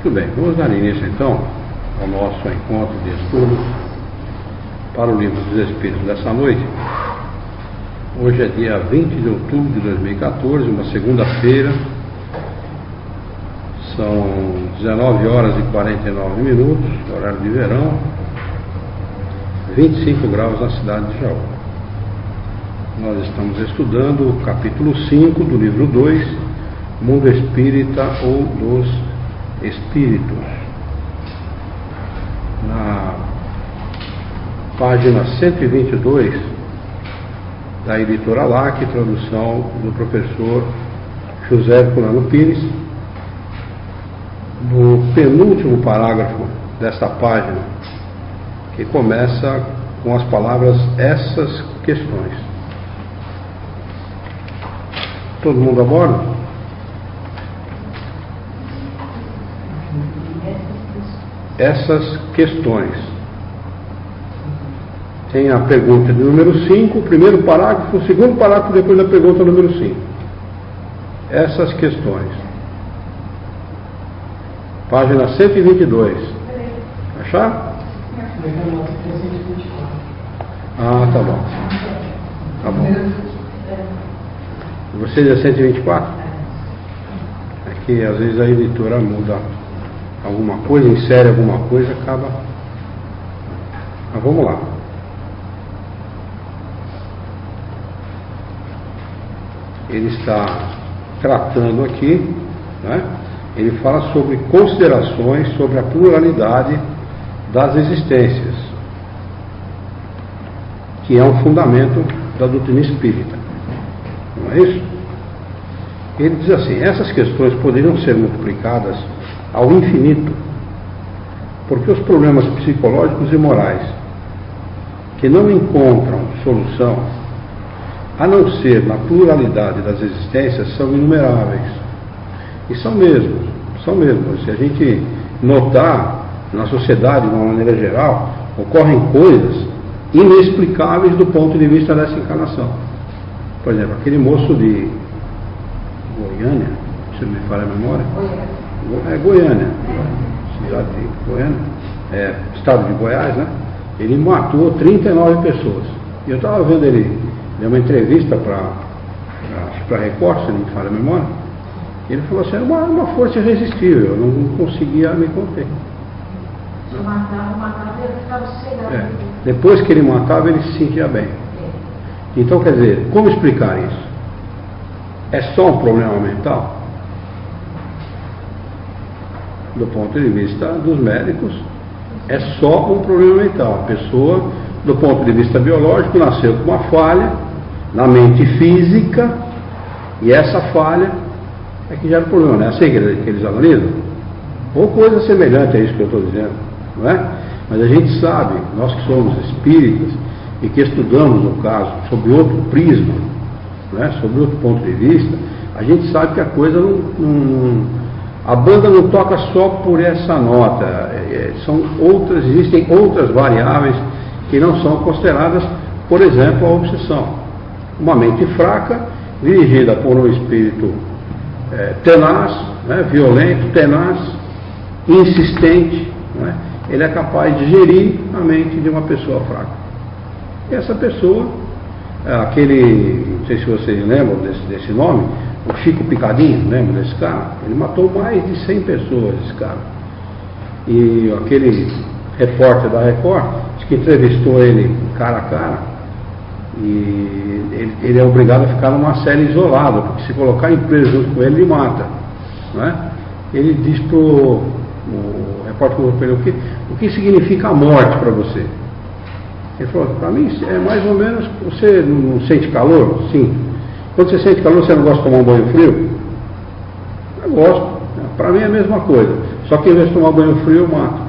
Muito bem, vamos dar início então ao nosso encontro de estudos para o Livro dos Espíritos dessa noite. Hoje é dia 20 de outubro de 2014, uma segunda-feira, são 19 horas e 49 minutos, horário de verão, 25 graus na cidade de Jaú. Nós estamos estudando o capítulo 5 do livro 2, Mundo Espírita ou dos Espíritos. Na página 122 da editora LAC, tradução do professor José Herculano Pires, no penúltimo parágrafo desta página, que começa com as palavras essas questões. Todo mundo a bordo? Essas questões. Tem a pergunta de número 5, o primeiro parágrafo, o segundo parágrafo depois da pergunta número 5. Essas questões. Página 122. Achar? Ah, tá bom. Tá bom. Você é 124? É que às vezes a editora muda alguma coisa, insere alguma coisa, acaba. Mas vamos lá. Ele está tratando aqui, né? Ele fala sobre considerações sobre a pluralidade das existências, que é um fundamento da doutrina espírita. Não é isso? Ele diz assim: essas questões poderiam ser multiplicadas ao infinito, porque os problemas psicológicos e morais que não encontram solução, a não ser na pluralidade das existências, são inumeráveis. E são mesmo. Se a gente notar na sociedade de uma maneira geral, ocorrem coisas inexplicáveis do ponto de vista dessa encarnação. Por exemplo, aquele moço de Goiânia, se não me falha a memória, Goiânia, cidade de Goiânia, estado de Goiás, né? Ele matou 39 pessoas. E eu estava vendo ele, deu uma entrevista para Record, se não me falha a memória. Ele falou assim: era uma força irresistível, eu não conseguia me conter. Se matava, ele ficava sossegado. Depois que ele matava, ele se sentia bem. Então, quer dizer, como explicar isso? É só um problema mental? Do ponto de vista dos médicos, é só um problema mental. A pessoa, do ponto de vista biológico, nasceu com uma falha na mente física, e essa falha é que gera problema, não é assim que eles analisam? Ou coisa semelhante a isso que eu estou dizendo, não é? Mas a gente sabe, nós que somos espíritas e que estudamos o caso sob outro prisma, não é? Sob outro ponto de vista, a gente sabe que a coisa a banda não toca só por essa nota, existem outras variáveis que não são consideradas, por exemplo, a obsessão. Uma mente fraca, dirigida por um espírito tenaz, né, violento, tenaz, insistente, né, ele é capaz de gerir a mente de uma pessoa fraca. E essa pessoa, não sei se vocês lembram desse nome, o Chico Picadinho, lembra desse cara? Ele matou mais de 100 pessoas, esse cara. E aquele repórter da Record disse que entrevistou ele cara a cara, e ele é obrigado a ficar numa cela isolada, porque se colocar em preso junto com ele mata, não é? Ele diz para o repórter que ele, o que significa a morte para você? Ele falou: para mim é mais ou menos, você não sente calor? Sim. Quando você sente calor, você não gosta de tomar um banho frio? Eu gosto. Para mim é a mesma coisa, só que em vez de tomar banho frio, eu mato.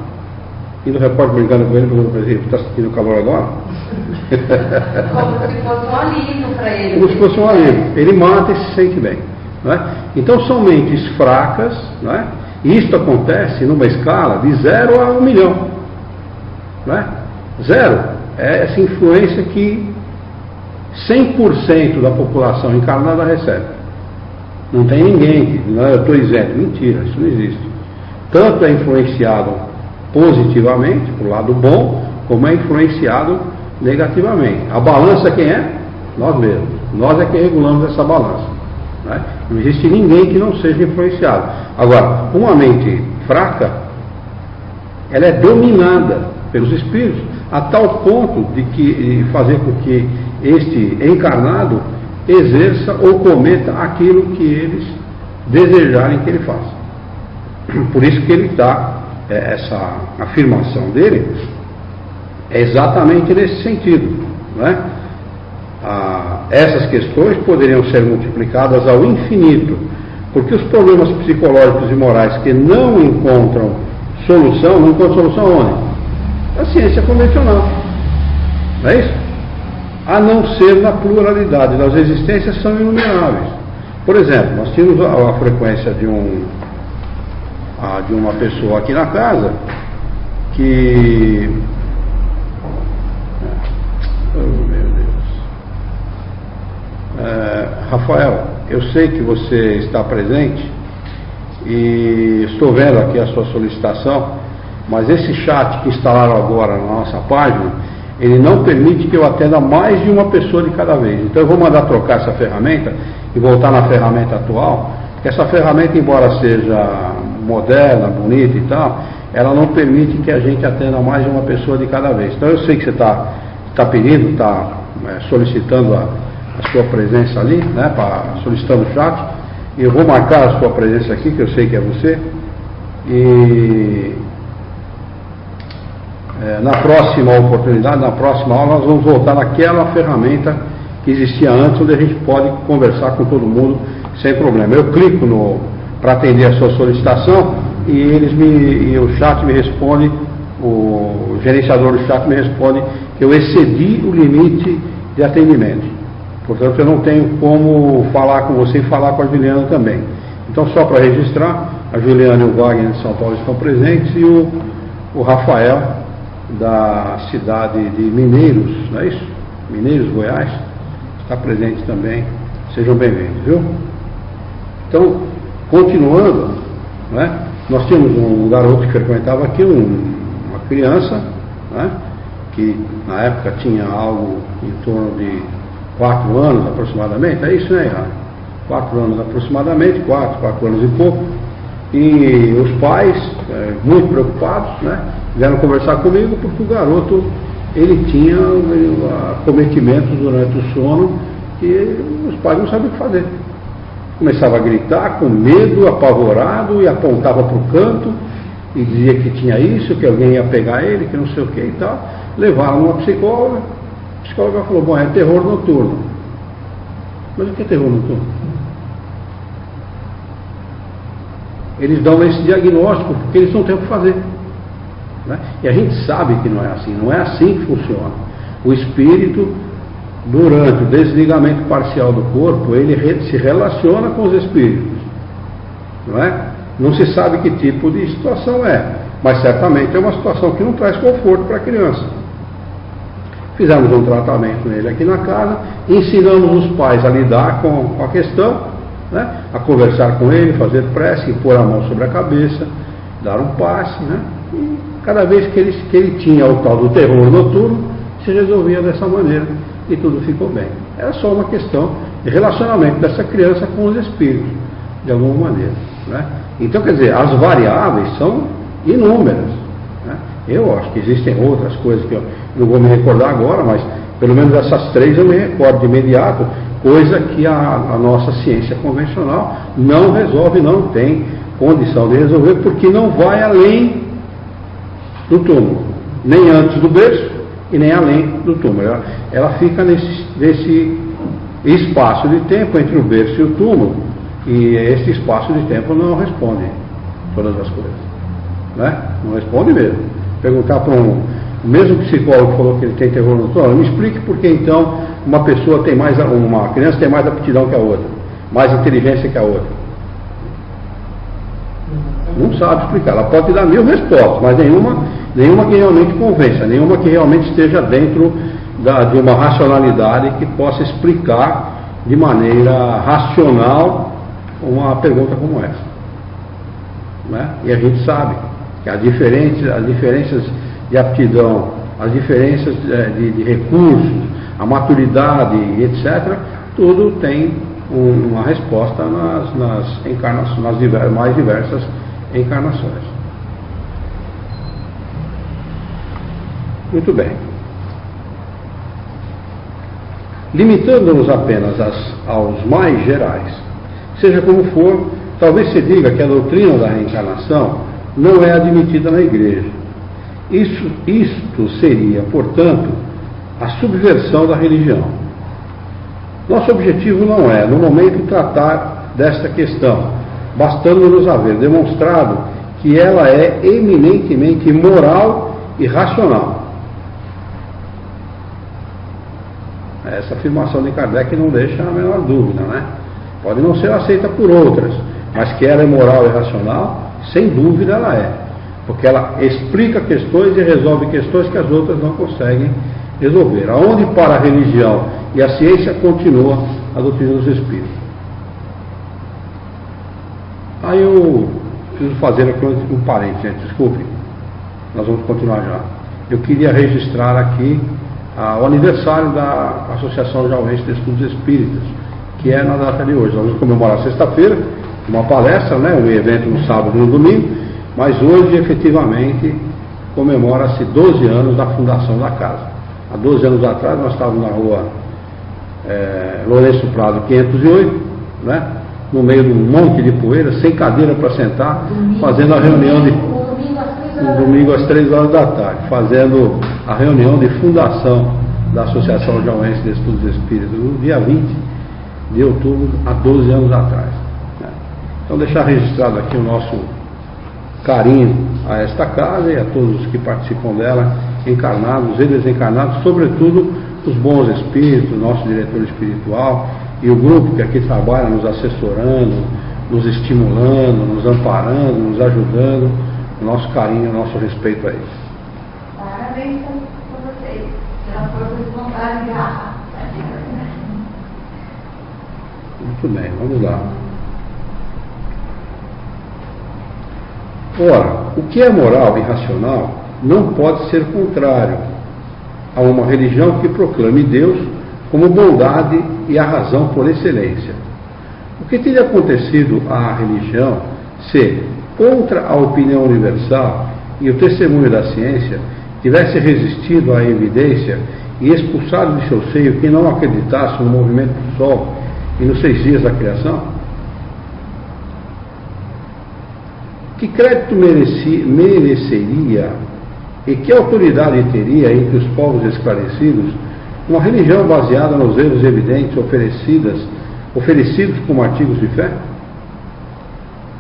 E no repórter brincando com ele, perguntou para ele: está sentindo calor agora? Como se fosse um alívio para ele. Como se fosse um alívio. Ele mata e se sente bem. Não é? Então são mentes fracas, não é? E isto acontece numa escala de 0 a 1 milhão. Não é? 0 é essa influência que 100% da população encarnada recebe. Não tem ninguém que, não, eu estou isento. Mentira, isso não existe. tanto é influenciado positivamente, para o lado bom, como é influenciado negativamente. A balança quem é? Nós mesmos. Nós é que regulamos essa balança. Né? Não existe ninguém que não seja influenciado. Agora, uma mente fraca, ela é dominada pelos espíritos, a tal ponto de fazer com que este encarnado exerça ou cometa aquilo que eles desejarem que ele faça. Por isso que ele está, essa afirmação dele é exatamente nesse sentido, né? Essas questões poderiam ser multiplicadas ao infinito, porque os problemas psicológicos e morais que não encontram solução onde? Na ciência convencional, não é isso? A não ser na pluralidade das existências, são inumeráveis. Por exemplo, nós tínhamos a frequência de uma pessoa aqui na casa que... Oh, meu Deus. Rafael, eu sei que você está presente e estou vendo aqui a sua solicitação, mas esse chat que instalaram agora na nossa página, ele não permite que eu atenda mais de uma pessoa de cada vez. Então eu vou mandar trocar essa ferramenta e voltar na ferramenta atual, porque essa ferramenta, embora seja moderna, bonita e tal, ela não permite que a gente atenda mais de uma pessoa de cada vez. Então eu sei que você está pedindo, está solicitando a sua presença ali, né, solicitando o chat, e eu vou marcar a sua presença aqui, que eu sei que é você, e na próxima oportunidade, na próxima aula, nós vamos voltar naquela ferramenta que existia antes, onde a gente pode conversar com todo mundo sem problema. Eu clico para atender a sua solicitação e o chat me responde, o gerenciador do chat me responde que eu excedi o limite de atendimento. Portanto, eu não tenho como falar com você e falar com a Juliana também. Então, só para registrar, a Juliana e o Wagner de São Paulo estão presentes e o Rafael, da cidade de Mineiros, não é isso? Mineiros, Goiás, está presente também. Sejam bem-vindos, viu? Então, continuando, né? Nós tínhamos um garoto que frequentava aqui, uma criança, né? Que na época tinha algo em torno de 4 anos aproximadamente, é isso, né, Iara? 4 anos aproximadamente, 4 anos e pouco, e os pais, muito preocupados, né, vieram conversar comigo porque o garoto, ele tinha acometimentos durante o sono e os pais não sabiam o que fazer. Começava a gritar com medo, apavorado, e apontava para o canto e dizia que tinha isso, que alguém ia pegar ele, que não sei o que e tal. Levaram uma psicóloga, a psicóloga falou, bom, é terror noturno. Mas o que é terror noturno? Eles dão esse diagnóstico porque eles não têm o que fazer, né? E a gente sabe que não é assim que funciona. O espírito, durante o desligamento parcial do corpo, ele se relaciona com os espíritos, não é? Não se sabe que tipo de situação é, mas certamente é uma situação que não traz conforto para a criança. Fizemos um tratamento nele aqui na casa, ensinamos os pais a lidar com a questão, né? A conversar com ele, fazer prece, pôr a mão sobre a cabeça, dar um passe, né? E cada vez que ele tinha o tal do terror noturno, se resolvia dessa maneira e tudo ficou bem. Era só uma questão de relacionamento dessa criança com os espíritos, de alguma maneira, né? Então, quer dizer, as variáveis são inúmeras, né? Eu acho que existem outras coisas que eu não vou me recordar agora, mas pelo menos essas 3 eu me recordo de imediato, coisa que a nossa ciência convencional não resolve, não tem condição de resolver, porque não vai além do túmulo, nem antes do berço e nem além do túmulo. Ela fica nesse espaço de tempo entre o berço e o túmulo, e esse espaço de tempo não responde todas as coisas, né? Não responde mesmo. Perguntar para o mesmo psicólogo que falou que ele tem terror noturno, me explique por que então uma criança tem mais aptidão que a outra, mais inteligência que a outra. Não sabe explicar. Ela pode dar 1000 respostas, mas nenhuma que realmente convença, nenhuma que realmente esteja dentro de uma racionalidade que possa explicar de maneira racional uma pergunta como essa. né? E a gente sabe que as diferenças de aptidão, as diferenças de recursos, a maturidade, etc., tudo tem uma resposta nas encarnações, nas mais diversas encarnações. Muito bem. Limitando-nos apenas aos mais gerais, seja como for, talvez se diga que a doutrina da reencarnação não é admitida na Igreja. Isto seria, portanto, a subversão da religião. Nosso objetivo não é, no momento, tratar desta questão, bastando-nos haver demonstrado que ela é eminentemente moral e racional. Essa afirmação de Kardec não deixa a menor dúvida, né? Pode não ser aceita por outras, mas que ela é moral e racional, sem dúvida ela é. Porque ela explica questões e resolve questões que as outras não conseguem resolver. Aonde para a religião e a ciência continua a doutrina dos Espíritos. Aí eu preciso fazer aqui um parênteses, desculpe. Nós vamos continuar já. Eu queria registrar aqui o aniversário da Associação Jauense de Estudos Espíritas, que é na data de hoje. Nós vamos comemorar sexta-feira, uma palestra, né, um evento no sábado e no domingo, mas hoje, efetivamente, comemora-se 12 anos da fundação da casa. Há 12 anos atrás, nós estávamos na rua Lourenço Prado 508, né, no meio de um monte de poeira, sem cadeira para sentar, fazendo a reunião domingo às 3 horas da tarde, fazendo a reunião de fundação da Associação Jauense de Estudos Espíritas, no dia 20 de outubro, há 12 anos atrás. Né? Então, deixar registrado aqui o nosso carinho a esta casa e a todos os que participam dela, encarnados e desencarnados, sobretudo os bons espíritos, nosso diretor espiritual e o grupo que aqui trabalha nos assessorando, nos estimulando, nos amparando, nos ajudando. O nosso carinho, o nosso respeito a eles. Parabéns por vocês, pela força de vontade e garra. Muito bem, vamos lá. Ora, o que é moral e racional não pode ser contrário a uma religião que proclame Deus como bondade e a razão por excelência. O que teria acontecido à religião se, contra a opinião universal e o testemunho da ciência, tivesse resistido à evidência e expulsado de seu seio quem não acreditasse no movimento do Sol e nos 6 dias da criação? Que crédito mereceria e que autoridade teria entre os povos esclarecidos uma religião baseada nos erros evidentes oferecidos como artigos de fé?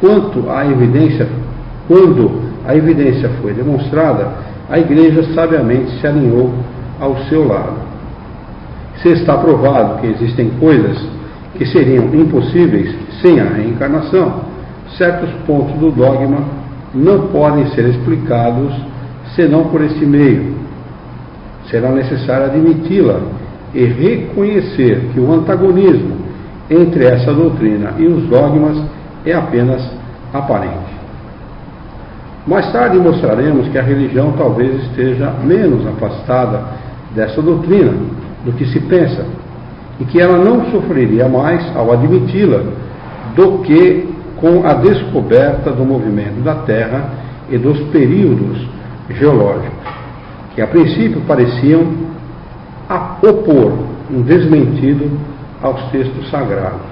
Quando a evidência foi demonstrada, a Igreja sabiamente se alinhou ao seu lado. Se está provado que existem coisas que seriam impossíveis sem a reencarnação, certos pontos do dogma não podem ser explicados senão por esse meio. Será necessário admiti-la e reconhecer que o antagonismo entre essa doutrina e os dogmas é apenas aparente. Mais tarde mostraremos que a religião talvez esteja menos afastada dessa doutrina do que se pensa, e que ela não sofreria mais ao admiti-la do que com a descoberta do movimento da Terra e dos períodos geológicos, que a princípio pareciam opor um desmentido aos textos sagrados.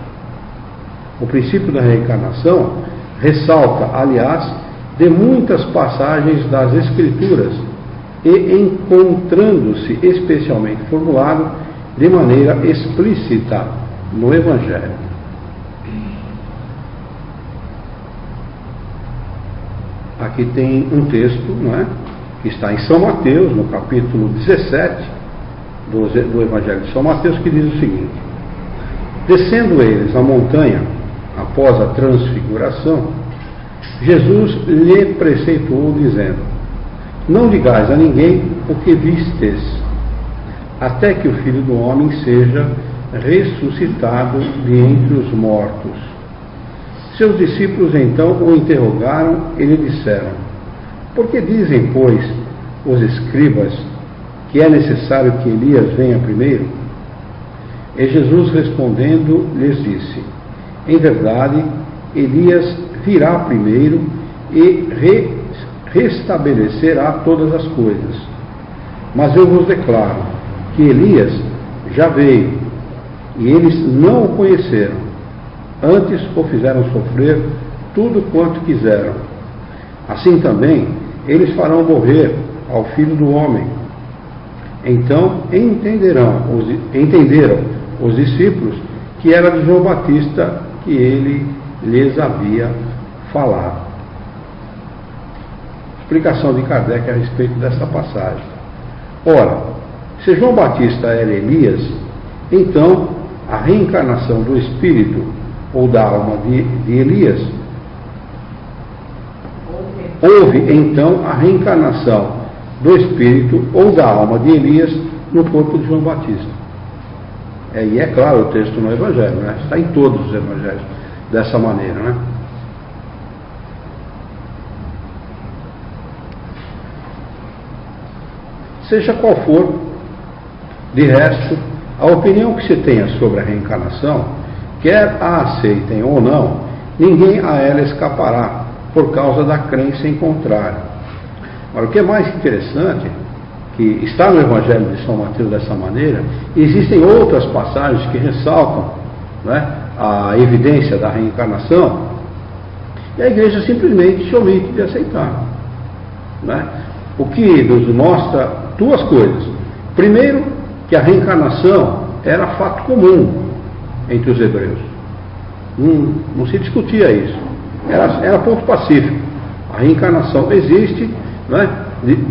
O princípio da reencarnação ressalta, aliás, de muitas passagens das Escrituras e encontrando-se especialmente formulado de maneira explícita no Evangelho. Aqui tem um texto, não é, que está em São Mateus, no capítulo 17 do Evangelho de São Mateus, que diz o seguinte: descendo eles a montanha após a transfiguração, Jesus lhe preceituou, dizendo: não digais a ninguém o que vistes, até que o Filho do Homem seja ressuscitado de entre os mortos. Seus discípulos então o interrogaram e lhe disseram: por que dizem, pois, os escribas que é necessário que Elias venha primeiro? E Jesus respondendo lhes disse: em verdade, Elias virá primeiro e restabelecerá todas as coisas. Mas eu vos declaro que Elias já veio e eles não o conheceram. Antes o fizeram sofrer tudo quanto quiseram. Assim também eles farão morrer ao Filho do Homem. Então entenderam os discípulos que era de João Batista que ele lhes havia falado. Explicação de Kardec a respeito dessa passagem. Ora, se João Batista era Elias, então a reencarnação do espírito ou da alma de Elias, houve então a reencarnação do espírito ou da alma de Elias no corpo de João Batista. E é claro o texto no Evangelho, né? Está em todos os Evangelhos dessa maneira, né? Seja qual for, de resto, a opinião que se tenha sobre a reencarnação, quer a aceitem ou não, ninguém a ela escapará, por causa da crença em contrário. Agora, o que é mais interessante, que está no Evangelho de São Mateus dessa maneira, existem outras passagens que ressaltam, né, a evidência da reencarnação, e a igreja simplesmente se omite de aceitar, né? O que nos mostra duas coisas. Primeiro, que a reencarnação era fato comum entre os hebreus. Não se discutia isso. Era ponto pacífico. A reencarnação existe, né?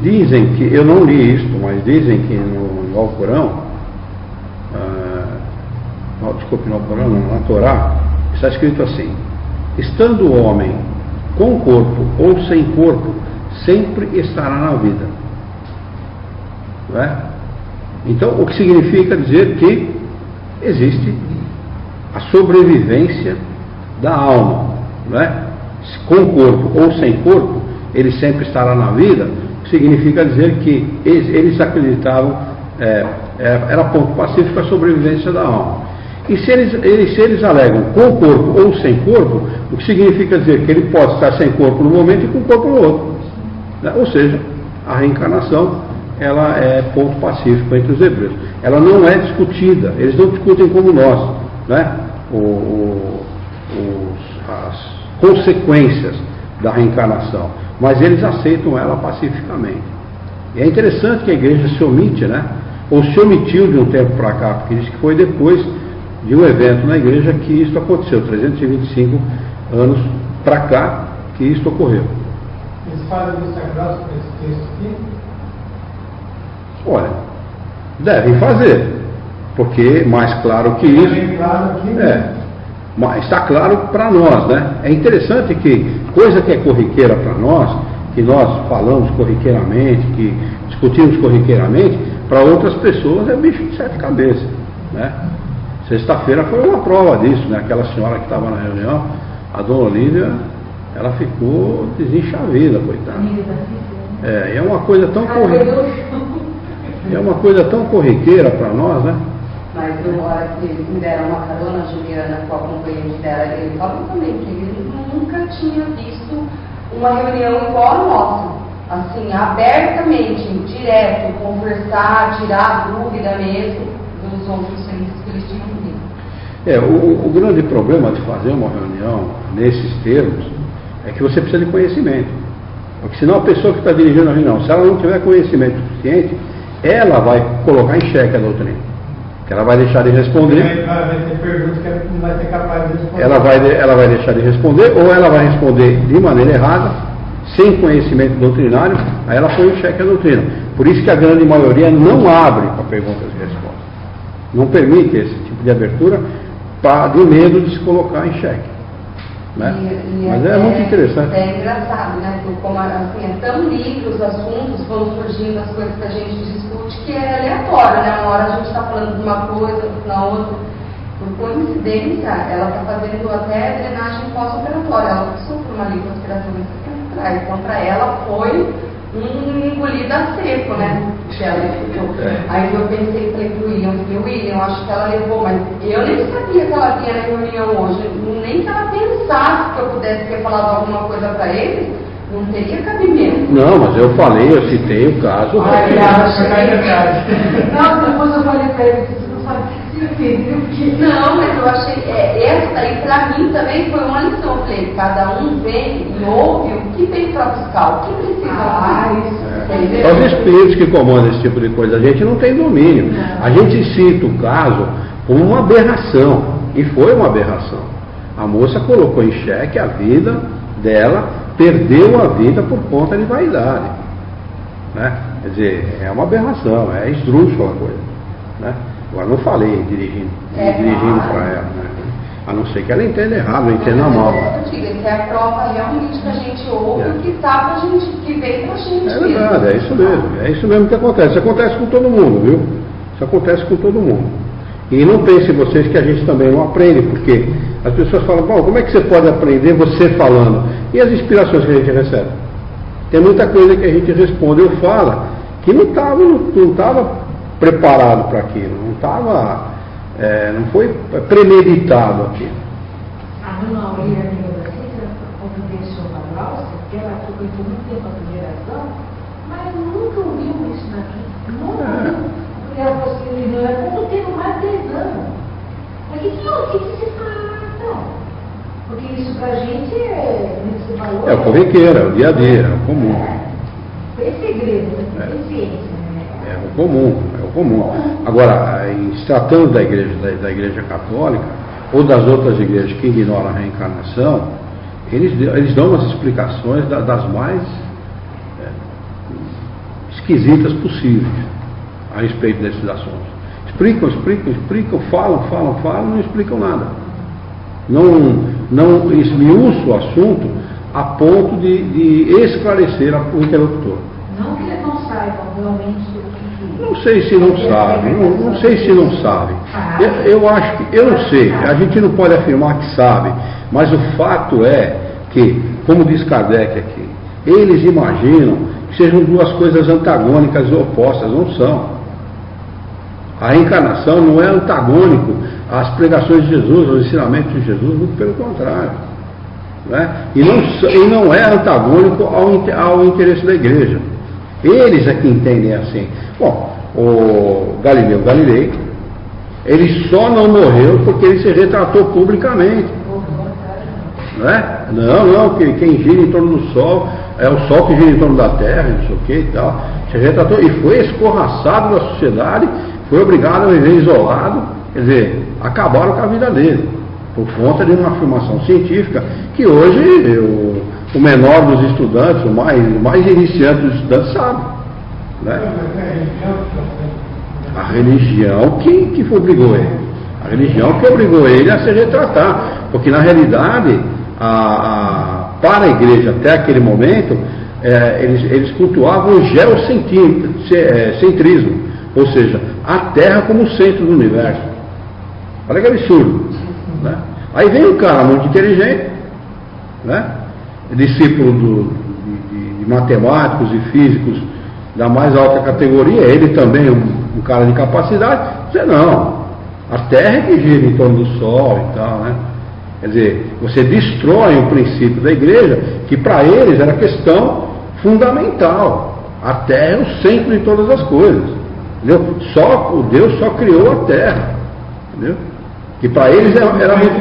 Dizem que, eu não li isto, mas dizem que no Alcorão, no Alcorão, não, na Torá, está escrito assim: estando o homem com corpo ou sem corpo, sempre estará na vida. Não é? Então, o que significa dizer que existe a sobrevivência da alma, não é? Com corpo ou sem corpo, ele sempre estará na vida. Significa dizer que eles acreditavam, era ponto pacífico a sobrevivência da alma. E se eles alegam com corpo ou sem corpo, o que significa dizer que ele pode estar sem corpo no momento e com corpo no outro, né? Ou seja, a reencarnação, ela é ponto pacífico entre os hebreus. Ela não é discutida, eles não discutem como nós, né? As consequências da reencarnação, mas eles aceitam ela pacificamente. E é interessante que a igreja se omite, né? Ou se omitiu de um tempo para cá, porque diz que foi depois de um evento na igreja que isso aconteceu, 325 anos para cá que isso ocorreu. Eles falam do sagrado com esse texto aqui? Olha, devem fazer, porque mais claro que isso, mas está claro para nós, né? É interessante que coisa que é corriqueira para nós, que nós falamos corriqueiramente, que discutimos corriqueiramente, para outras pessoas é bicho de sete cabeças, né? Sexta-feira foi uma prova disso, né? Aquela senhora que estava na reunião, a dona Olívia, ela ficou desenchavida, coitada. É uma coisa tão corriqueira. É uma coisa tão corriqueira para nós, né? Mas na hora que me deram uma carona, a Juliana, com a companheira dela, ele falou também que ele nunca tinha visto uma reunião igual a nossa. Assim, abertamente, direto, conversar, tirar a dúvida mesmo dos outros centros que eles tinham visto. O grande problema de fazer uma reunião nesses termos é que você precisa de conhecimento. Porque senão a pessoa que está dirigindo a reunião, se ela não tiver conhecimento suficiente, ela vai colocar em xeque a doutrina. Que ela vai deixar de responder. Vai ter perguntas que não vai ser capaz de responder. Ela vai deixar de responder, ou ela vai responder de maneira errada, sem conhecimento doutrinário, aí ela põe em xeque a doutrina. Por isso que a grande maioria não abre para perguntas e respostas. Não permite esse tipo de abertura de medo de se colocar em xeque. Né? Mas é muito interessante. É engraçado, né? Porque como assim, é tão livre os assuntos, vão surgindo as coisas que a gente discute, que é aleatório, né? Uma hora a gente está falando de uma coisa, na outra. Por coincidência, ela está fazendo até drenagem pós-operatória. Ela passou por uma lipoaspiração atrás. Então, para ela foi um engolido a seco, né? Aí eu pensei, falei pro William, eu acho que ela levou, mas eu nem sabia que ela vinha na reunião hoje, nem que ela pensasse que eu pudesse ter falado alguma coisa para eles, não teria cabimento. Não, mas eu falei, eu citei o caso. Não, depois eu falei para ele, você não sabe o que significa. Não, mas eu achei, essa daí pra mim também foi uma lição. Eu falei, cada um vem e ouve o que tem para buscar, o que precisa. São os espíritos que comandam esse tipo de coisa, a gente não tem domínio. A gente cita o caso como uma aberração, e foi uma aberração. A moça colocou em xeque a vida dela, perdeu a vida por conta de vaidade, né? Quer dizer, é uma aberração, é esdrúxula a coisa, né? Agora não falei dirigindo para ela, né? A não ser que ela entenda errado, ou entenda mal. Isso é a prova realmente que a gente ouve, que tá pra gente, que vem pra gente. É verdade, é isso mesmo que acontece. Isso acontece com todo mundo, viu? Isso acontece com todo mundo. E não pensem vocês que a gente também não aprende, porque as pessoas falam, bom, como é que você pode aprender você falando? E as inspirações que a gente recebe? Tem muita coisa que a gente responde ou fala que não estava preparado para aquilo, não foi premeditado aquilo. A Dona Aurília, amiga da Cíntia, confidenciou para nós, que ela frequentou muito tempo a federação, mas nunca ouviu isso daqui. Nunca ouviu. Porque ela falou assim, eu estou tendo mais de 10 anos. Mas o que se fala então? Porque isso para a gente esse valor. É o corriqueiro, é o dia a dia, é o comum. É segredo, é ciência. É o comum. Agora, se tratando da igreja católica, ou das outras igrejas que ignoram a reencarnação, eles dão umas explicações das mais esquisitas possíveis a respeito desses assuntos. Explicam, falam, não explicam nada. Não esmiuçam o assunto a ponto de esclarecer o interlocutor. Não que eles não saibam realmente o que. Não sei se não sabe, eu não sei, a gente não pode afirmar que sabe, mas o fato é que, como diz Kardec aqui, eles imaginam que sejam duas coisas antagônicas e opostas, não são. A reencarnação não é antagônico às pregações de Jesus, aos ensinamentos de Jesus, muito pelo contrário, né? E não é antagônico ao interesse da igreja. Eles é que entendem assim. Bom, o Galileu Galilei, ele só não morreu porque ele se retratou publicamente. Né? Não, que quem gira em torno do Sol é o Sol que gira em torno da Terra, não sei o que e tal. Se retratou e foi escorraçado da sociedade, foi obrigado a viver isolado, quer dizer, acabaram com a vida dele, por conta de uma afirmação científica que hoje o menor dos estudantes, o mais iniciante dos estudantes sabe, né? A religião que obrigou ele. A religião que obrigou ele a se retratar. Porque na realidade, para a igreja até aquele momento, eles cultuavam o geocentrismo, ou seja, a Terra como centro do universo. Olha que absurdo, né? Aí vem um cara muito inteligente, né? Discípulo de matemáticos e físicos da mais alta categoria, ele também um cara de capacidade, dizer, não, a Terra é que gira em torno do Sol e tal, né? Quer dizer, você destrói o princípio da igreja, que para eles era questão fundamental. A Terra é o centro de todas as coisas, entendeu? O Deus só criou a Terra, entendeu? Que para eles era muito.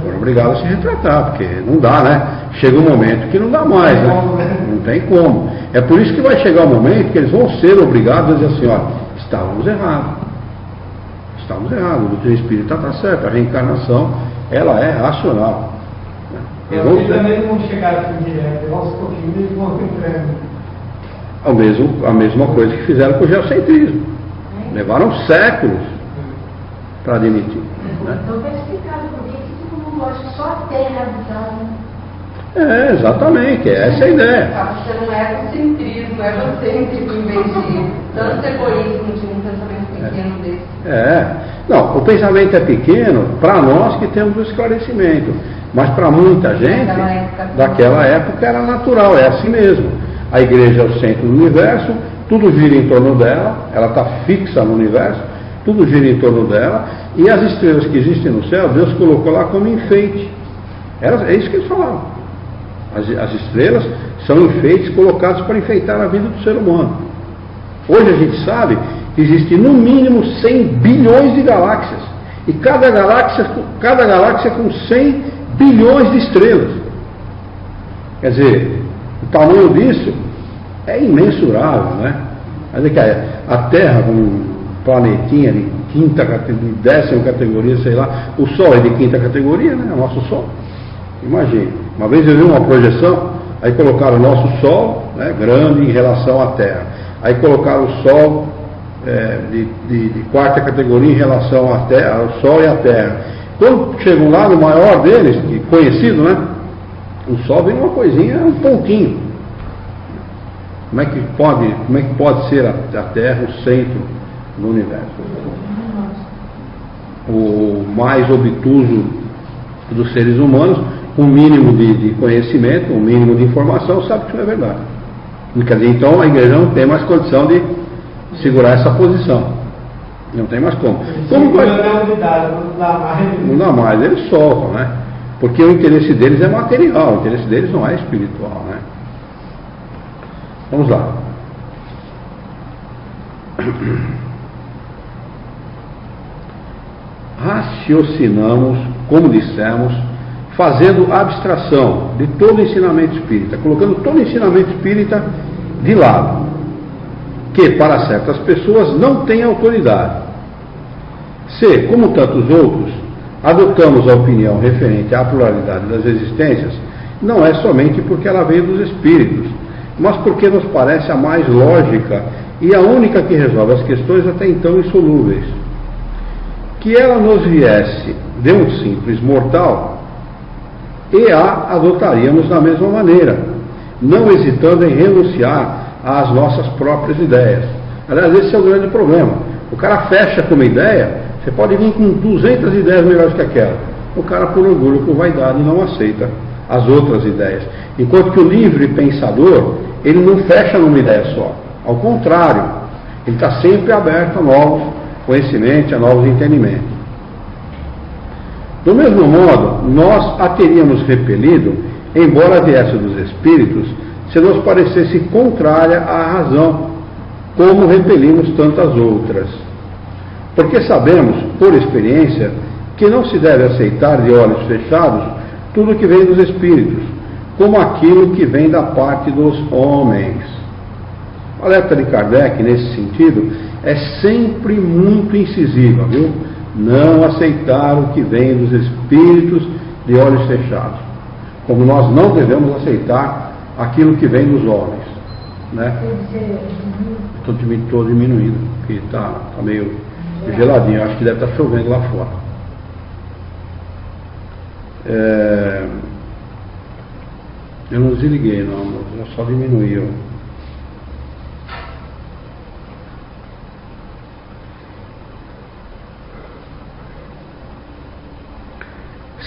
Foram obrigados a se retratar, porque não dá, né? Chega um momento que não dá mais, né? Não tem como. É por isso que vai chegar um momento que eles vão ser obrigados a dizer assim, olha, estávamos errados. O doutrina espírita está certo, a reencarnação, ela é racional. Eles também não vão chegar assim direto, aos pouquinhos eles vão entrando. A mesma coisa que fizeram com o geocentrismo. Levaram séculos para admitir. Né? Então vai explicar por que todo mundo acha só a Terra habitada. Exatamente, essa é a ideia. Você não é egocentrismo, é egocêntrico em vez de tanto egoísmo de um pensamento pequeno desse. Não, o pensamento é pequeno para nós que temos o esclarecimento, mas para muita gente, daquela época era natural, é assim mesmo. A igreja é o centro do universo, tudo gira em torno dela, ela está fixa no universo, tudo gira em torno dela, e as estrelas que existem no céu, Deus colocou lá como enfeite. É isso que eles falavam. As estrelas são enfeites colocados para enfeitar a vida do ser humano. Hoje a gente sabe que existe no mínimo 100 bilhões de galáxias, e cada galáxia com 100 bilhões de estrelas. Quer dizer, o tamanho disso é imensurável, né? Mas é que a Terra, um planetinha de quinta categoria, décima categoria, sei lá, o Sol é de quinta categoria, né? O nosso Sol. Imagine, uma vez eu vi uma projeção, aí colocaram o nosso Sol, né, grande em relação à Terra. Aí colocaram o Sol de quarta categoria em relação à Terra, ao Sol e à Terra. Quando chegam lá no maior deles, conhecido, né? O Sol vem uma coisinha, um pontinho. Como é que pode ser a Terra o centro do universo? O mais obtuso dos seres humanos, um mínimo de conhecimento, um mínimo de informação, sabe que isso não é verdade. Quer dizer, então a igreja não tem mais condição de segurar essa posição. Não tem mais como. Não dá mais, eles soltam, né? Porque o interesse deles é material, o interesse deles não é espiritual, né? Vamos lá. Raciocinamos, como dissemos, fazendo abstração de todo o ensinamento espírita, colocando todo o ensinamento espírita de lado, que para certas pessoas não tem autoridade. Se, como tantos outros, adotamos a opinião referente à pluralidade das existências, não é somente porque ela veio dos espíritos, mas porque nos parece a mais lógica e a única que resolve as questões até então insolúveis. Que ela nos viesse de um simples mortal, e a adotaríamos da mesma maneira, não hesitando em renunciar às nossas próprias ideias. Aliás, esse é o grande problema. O cara fecha com uma ideia, você pode vir com 200 ideias melhores que aquela. O cara, por orgulho, por vaidade, não aceita as outras ideias. Enquanto que o livre pensador, ele não fecha numa ideia só. Ao contrário, ele está sempre aberto a novos conhecimentos, a novos entendimentos. Do mesmo modo, nós a teríamos repelido, embora viesse dos espíritos, se nos parecesse contrária à razão, como repelimos tantas outras. Porque sabemos, por experiência, que não se deve aceitar de olhos fechados tudo que vem dos espíritos, como aquilo que vem da parte dos homens. O alerta de Kardec, nesse sentido, é sempre muito incisiva, viu? Não aceitar o que vem dos espíritos de olhos fechados, como nós não devemos aceitar aquilo que vem dos homens, né? Estou diminuindo, porque está meio geladinho, acho que deve estar chovendo lá fora. Eu não desliguei, não, eu só diminuí.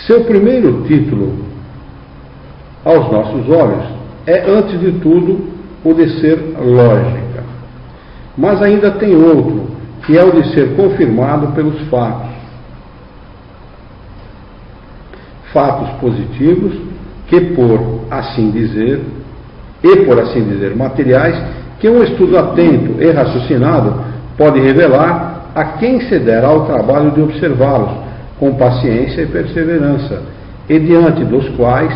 Seu primeiro título, aos nossos olhos, é, antes de tudo, o de ser lógica. Mas ainda tem outro, que é o de ser confirmado pelos fatos. Fatos positivos que, por assim dizer, materiais, que um estudo atento e raciocinado pode revelar a quem se der ao trabalho de observá-los, com paciência e perseverança, e diante dos quais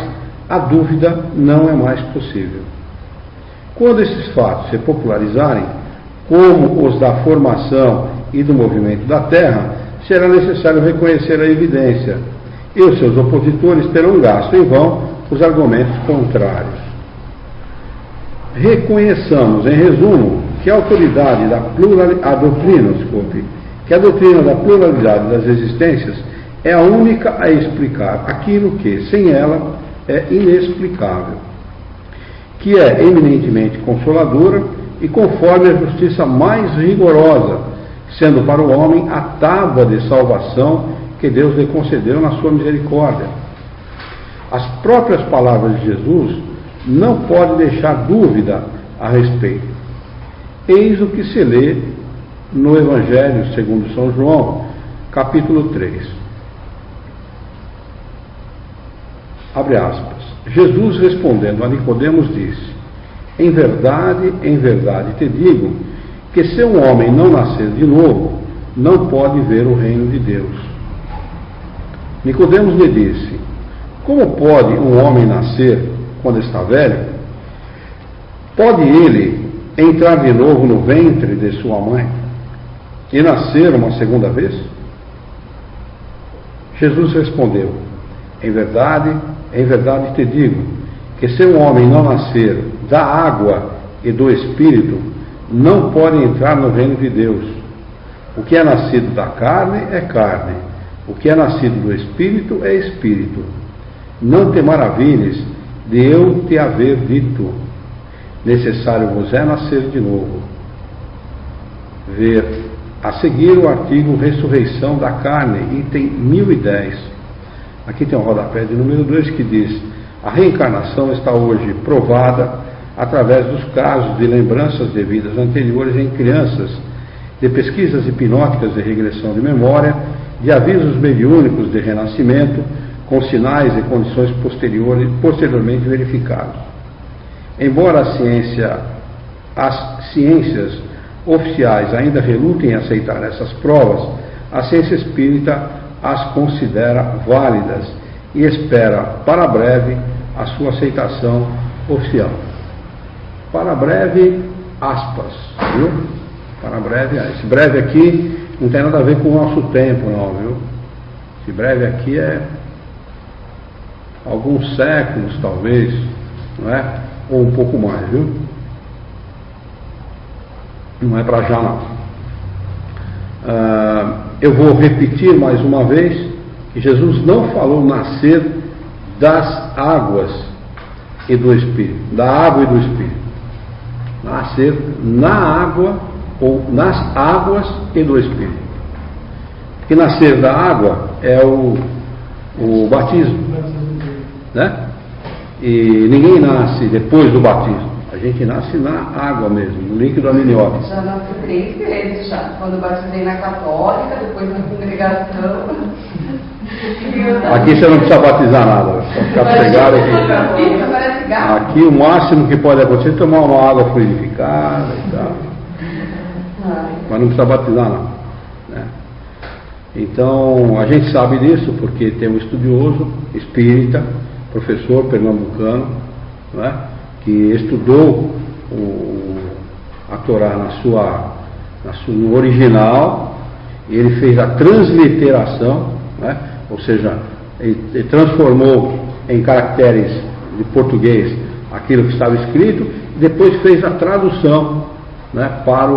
a dúvida não é mais possível. Quando esses fatos se popularizarem, como os da formação e do movimento da Terra, será necessário reconhecer a evidência, e os seus opositores terão gasto em vão os argumentos contrários. Reconheçamos, em resumo, que a autoridade da que a doutrina da pluralidade das existências é a única a explicar aquilo que, sem ela, é inexplicável, que é eminentemente consoladora e conforme a justiça mais rigorosa, sendo para o homem a tábua de salvação que Deus lhe concedeu na sua misericórdia. As próprias palavras de Jesus não podem deixar dúvida a respeito. Eis o que se lê no Evangelho segundo São João, capítulo 3. Abre aspas. Jesus respondendo a Nicodemos disse: em verdade te digo, que se um homem não nascer de novo, não pode ver o reino de Deus. Nicodemos lhe disse: como pode um homem nascer quando está velho? Pode ele entrar de novo no ventre de sua mãe e nascer uma segunda vez? Jesus respondeu: em verdade te digo, que se um homem não nascer da água e do Espírito, não pode entrar no reino de Deus. O que é nascido da carne é carne, o que é nascido do Espírito é Espírito. Não te maravilhes de eu te haver dito: necessário vos é nascer de novo. Ver a seguir o artigo Ressurreição da Carne, item 1010. Aqui tem um rodapé de número 2 que diz: a reencarnação está hoje provada através dos casos de lembranças de vidas anteriores em crianças, de pesquisas hipnóticas de regressão de memória, de avisos mediúnicos de renascimento, com sinais e condições posteriormente verificados. Embora as ciências oficiais ainda relutem em aceitar essas provas, a ciência espírita as considera válidas e espera para breve a sua aceitação oficial. Para breve, aspas, viu? Para breve, esse breve aqui não tem nada a ver com o nosso tempo, não, viu? Esse breve aqui é alguns séculos, talvez, não é? Ou um pouco mais, viu? Não é para já, não. Eu vou repetir mais uma vez que Jesus não falou nascer das águas e do Espírito, da água e do Espírito. Nascer na água ou nas águas e do Espírito. Porque nascer da água é o batismo, né? E ninguém nasce depois do batismo. A gente nasce na água mesmo, no líquido amniótico. Já nasci 3 vezes já. Quando eu batizei na católica, depois na congregação. Aqui você não precisa batizar nada, só ficar sossegado aqui. Aqui o máximo que pode acontecer é tomar uma água fluidificada e tal. Mas não precisa batizar não, né? Então a gente sabe disso porque tem um estudioso espírita, professor pernambucano, né, que estudou a Torá no original, e ele fez a transliteração, né, ou seja, ele transformou em caracteres de português aquilo que estava escrito, e depois fez a tradução, né, para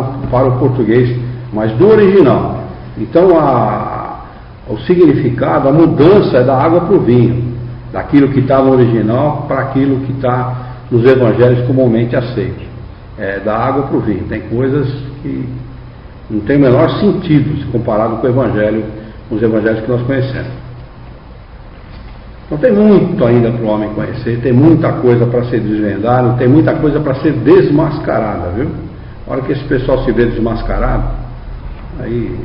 o português, mas do original. Então o significado, a mudança é da água para o vinho, daquilo que está no original para aquilo que está nos evangelhos comumente aceitos. É da água para o vinho. Tem coisas que não tem o menor sentido se comparado com o evangelho, com os evangelhos que nós conhecemos. Então tem muito ainda para o homem conhecer, tem muita coisa para ser desvendada, tem muita coisa para ser desmascarada, viu? A hora que esse pessoal se vê desmascarado, aí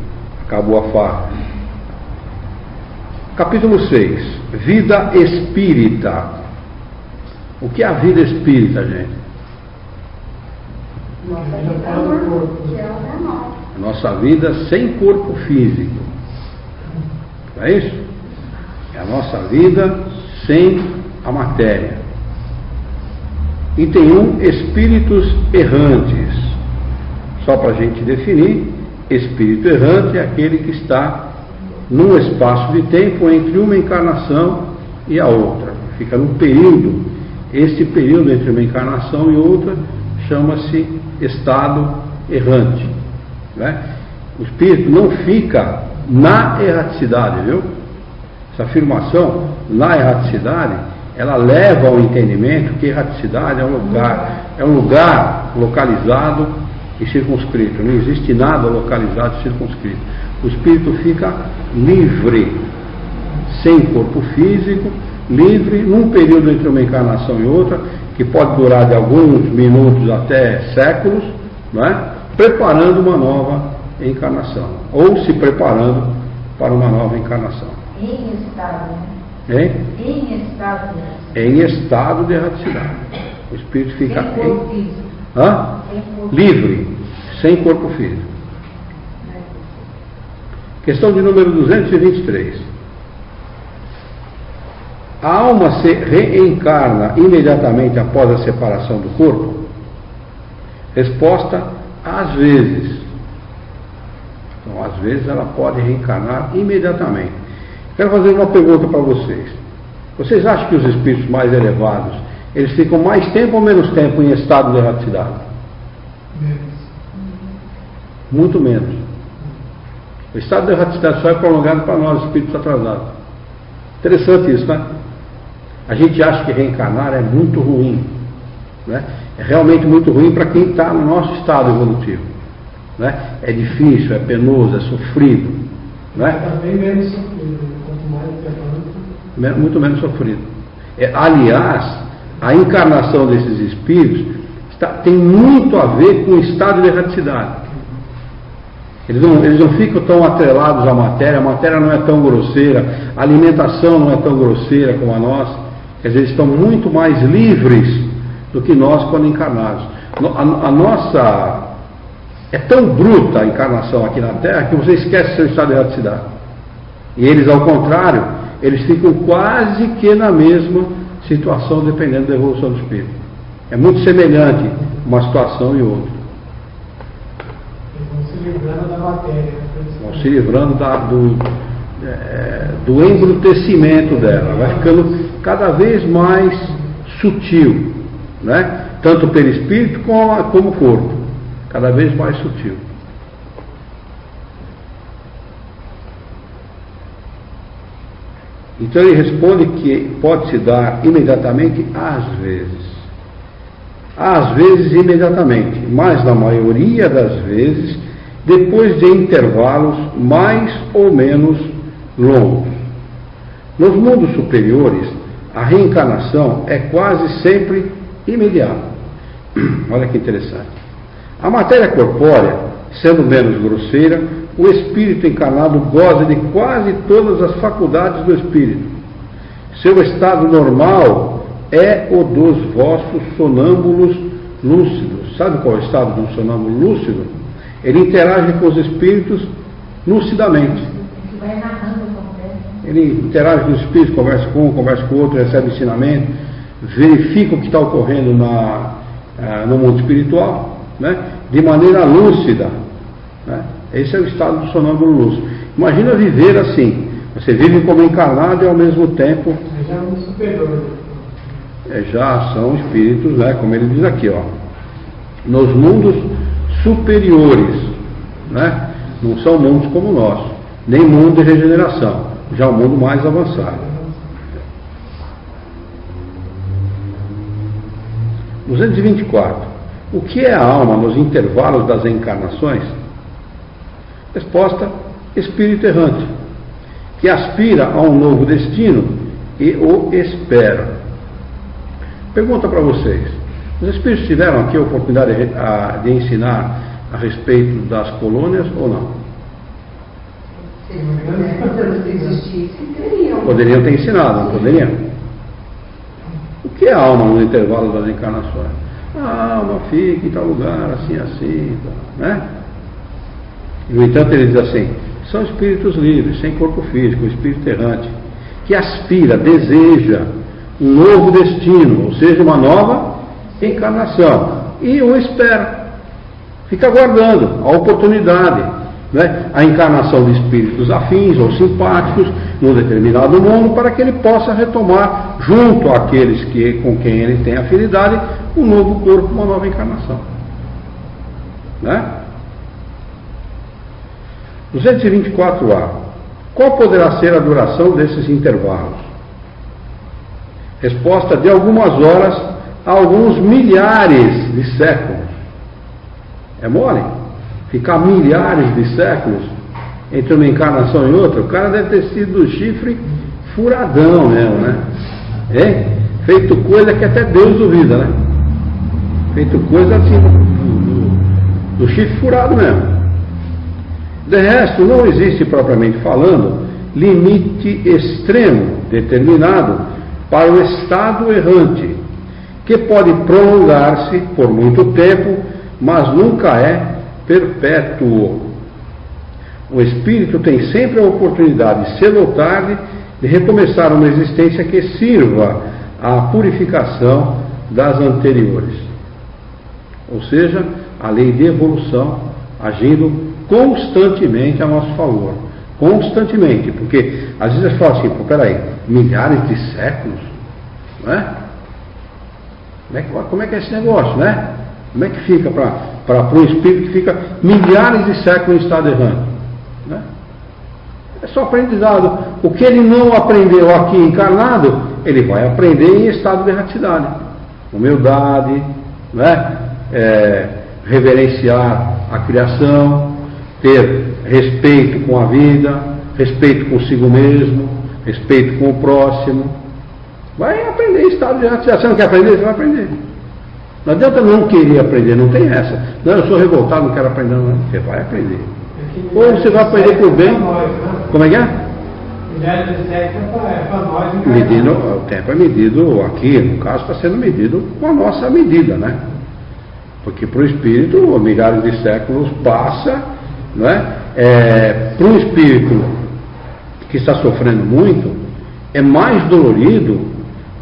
acabou a farra. Capítulo 6. Vida espírita. O que é a vida espírita, gente? A nossa vida sem corpo físico. Não é isso? É a nossa vida sem a matéria. Item 1, espíritos errantes. Só para a gente definir, espírito errante é aquele que está num espaço de tempo entre uma encarnação e a outra. Fica num período. Este período entre uma encarnação e outra chama-se estado errante, né? O espírito não fica na erraticidade, viu? Essa afirmação, na erraticidade, ela leva ao entendimento que erraticidade é um lugar localizado e circunscrito, não existe nada localizado e circunscrito. O espírito fica livre, sem corpo físico, livre, num período entre uma encarnação e outra, que pode durar de alguns minutos até séculos, não é? Preparando uma nova encarnação, ou se preparando para uma nova encarnação. Em estado, né? Hein? Em estado de erraticidade. Em estado de erraticidade. O espírito fica Sem corpo físico. Sem corpo livre, sem corpo físico. Questão de número 223. A alma se reencarna imediatamente após a separação do corpo? Resposta: às vezes. Então, às vezes ela pode reencarnar imediatamente. Quero fazer uma pergunta para vocês. Vocês acham que os espíritos mais elevados, eles ficam mais tempo ou menos tempo em estado de erraticidade? Menos. Muito menos. O estado de erraticidade só é prolongado para nós, espíritos atrasados. Interessante isso, né? A gente acha que reencarnar é muito ruim, né? É realmente muito ruim para quem está no nosso estado evolutivo, né? É difícil, é penoso, é sofrido, né? Está bem menos sofrido, quanto mais preparando. Muito menos sofrido. Aliás, a encarnação desses espíritos tem muito a ver com o estado de erraticidade. Eles não ficam tão atrelados à matéria, a matéria não é tão grosseira, a alimentação não é tão grosseira como a nossa. Quer dizer, eles estão muito mais livres do que nós quando encarnados. A nossa... É tão bruta a encarnação aqui na Terra que você esquece seu estado de erraticidade. E eles, ao contrário, eles ficam quase que na mesma situação, dependendo da evolução do espírito. É muito semelhante uma situação e outra. Eles vão se livrando da matéria. Vão se livrando do embrutecimento dela. Vai ficando cada vez mais sutil, né? Tanto pelo espírito como o corpo. Cada vez mais sutil. Então ele responde que pode se dar imediatamente às vezes. Às vezes imediatamente, mas na maioria das vezes depois de intervalos mais ou menos longos. Nos mundos superiores, a reencarnação é quase sempre imediata. Olha que interessante. A matéria corpórea, sendo menos grosseira, o espírito encarnado goza de quase todas as faculdades do espírito. Seu estado normal é o dos vossos sonâmbulos lúcidos. Sabe qual é o estado de um sonâmbulo lúcido? Ele interage com os espíritos lucidamente. Vai narrando o acontece. Ele interage com os espíritos, conversa com um, conversa com o outro, recebe ensinamento, verifica o que está ocorrendo no mundo espiritual, né? De maneira lúcida, né? Esse é o estado do sonâmbulo lúcido. Imagina viver assim. Você vive como encarnado e ao mesmo tempo... Já é um superior. Já são espíritos, né? Como ele diz aqui, ó. Nos mundos superiores, né? Não são mundos como o nosso, nem mundo de regeneração, já um mundo mais avançado. 224. O que é a alma nos intervalos das encarnações? Resposta: espírito errante, que aspira a um novo destino e o espera. Pergunta para vocês: os espíritos tiveram aqui a oportunidade de ensinar a respeito das colônias ou não? Se existisse, teriam. Poderiam ter ensinado, não poderiam? O que é a alma no intervalo das encarnações? A alma fica em tal lugar, assim, assim, né? E, no entanto, ele diz assim: são espíritos livres, sem corpo físico, espírito errante, que aspira, deseja um novo destino, ou seja, uma nova encarnação, e o espera, fica aguardando a oportunidade, né? A encarnação de espíritos afins ou simpáticos num determinado mundo, para que ele possa retomar, junto àqueles com quem ele tem afinidade, um novo corpo, uma nova encarnação, né? 224A. Qual poderá ser a duração desses intervalos? Resposta: de algumas horas a alguns milhares de séculos. É mole? Ficar milhares de séculos entre uma encarnação e outra, o cara deve ter sido do chifre furadão mesmo, né? Feito coisa que até Deus duvida, né? Feito coisa assim, do chifre furado mesmo. De resto, não existe, propriamente falando, limite extremo determinado para o estado errante, que pode prolongar-se por muito tempo, mas nunca é perpétuo. O espírito tem sempre a oportunidade, cedo ou tarde, de recomeçar uma existência que sirva à purificação das anteriores. Ou seja, a lei de evolução agindo constantemente a nosso favor. Constantemente, porque às vezes fala assim, pô, peraí, milhares de séculos, não é? Como é que é esse negócio, né? Como é que fica para um espírito que fica milhares de séculos em estado errante? Né? É só aprendizado. O que ele não aprendeu aqui encarnado, ele vai aprender em estado de erraticidade. Humildade, né? Reverenciar a criação, ter respeito com a vida, respeito consigo mesmo, respeito com o próximo. Vai aprender em estado de erraticidade. Você não quer aprender? Você vai aprender. Não adianta não querer aprender, não tem essa. Não, eu sou revoltado, não quero aprender. Não. Você vai aprender. Ou você vai aprender por bem. Como é que é? Medido, o tempo é medido aqui, no caso está sendo medido com a nossa medida, né? Porque para o espírito, milhares de séculos passa, não é? Para um espírito que está sofrendo muito, é mais dolorido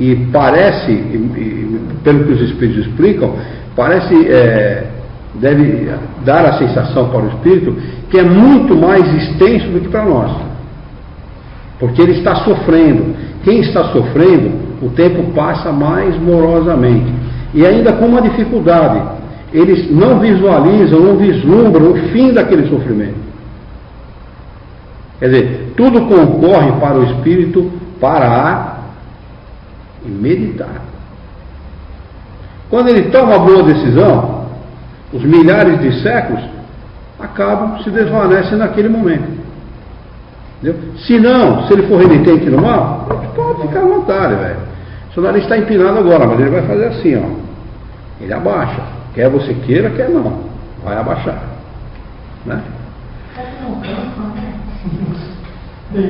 e parece, pelo que os espíritos explicam, parece, deve dar a sensação para o espírito que é muito mais extenso do que para nós. Porque ele está sofrendo. Quem está sofrendo, o tempo passa mais morosamente. E ainda com uma dificuldade. Eles não visualizam, não vislumbram o fim daquele sofrimento. Quer dizer, tudo concorre para o espírito parar e meditar. Quando ele toma uma boa decisão, os milhares de séculos acabam, se desvanecem naquele momento. Entendeu? Se não, se ele for renitente no mal, ele pode ficar à vontade, velho. Seu nariz está empinado agora, mas ele vai fazer assim, ó. Ele abaixa. Quer você queira, quer não. Vai abaixar. Né?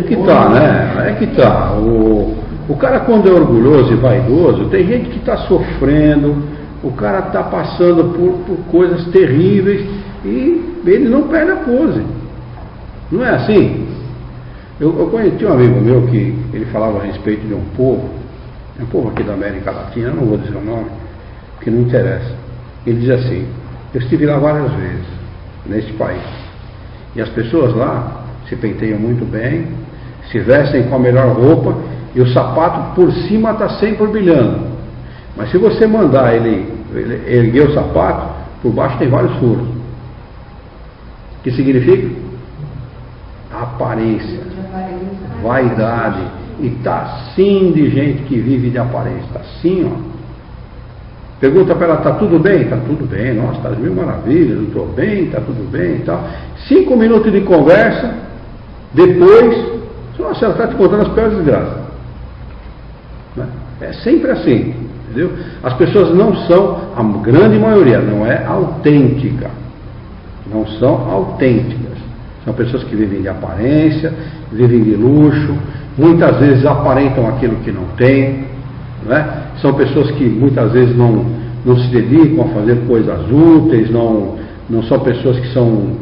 Que tá, né? É que tá. O cara, quando é orgulhoso e vaidoso, tem gente que está sofrendo, o cara está passando por coisas terríveis e ele não perde a pose. Não é assim? Eu conheci um amigo meu que ele falava a respeito de um povo aqui da América Latina, eu não vou dizer o nome, porque não interessa. Ele diz assim, eu estive lá várias vezes, neste país, e as pessoas lá se penteiam muito bem, se vestem com a melhor roupa, e o sapato por cima está sempre brilhando. Mas se você mandar ele erguer o sapato, por baixo tem vários furos. O que significa? Aparência, vaidade. E está assim de gente que vive de aparência. Está assim, ó. Pergunta para ela, está tudo bem? Está tudo bem, nossa, está mil maravilhas, eu estou bem, está tudo bem e tal. 5 minutos de conversa, depois, nossa, ela está te contando as piores desgraças. Né? É sempre assim, entendeu? As pessoas não são, a grande maioria, não é autêntica. Não são autênticas. São pessoas que vivem de aparência, vivem de luxo, muitas vezes aparentam aquilo que não têm, não é? São pessoas que muitas vezes não se dedicam a fazer coisas úteis, não são pessoas que são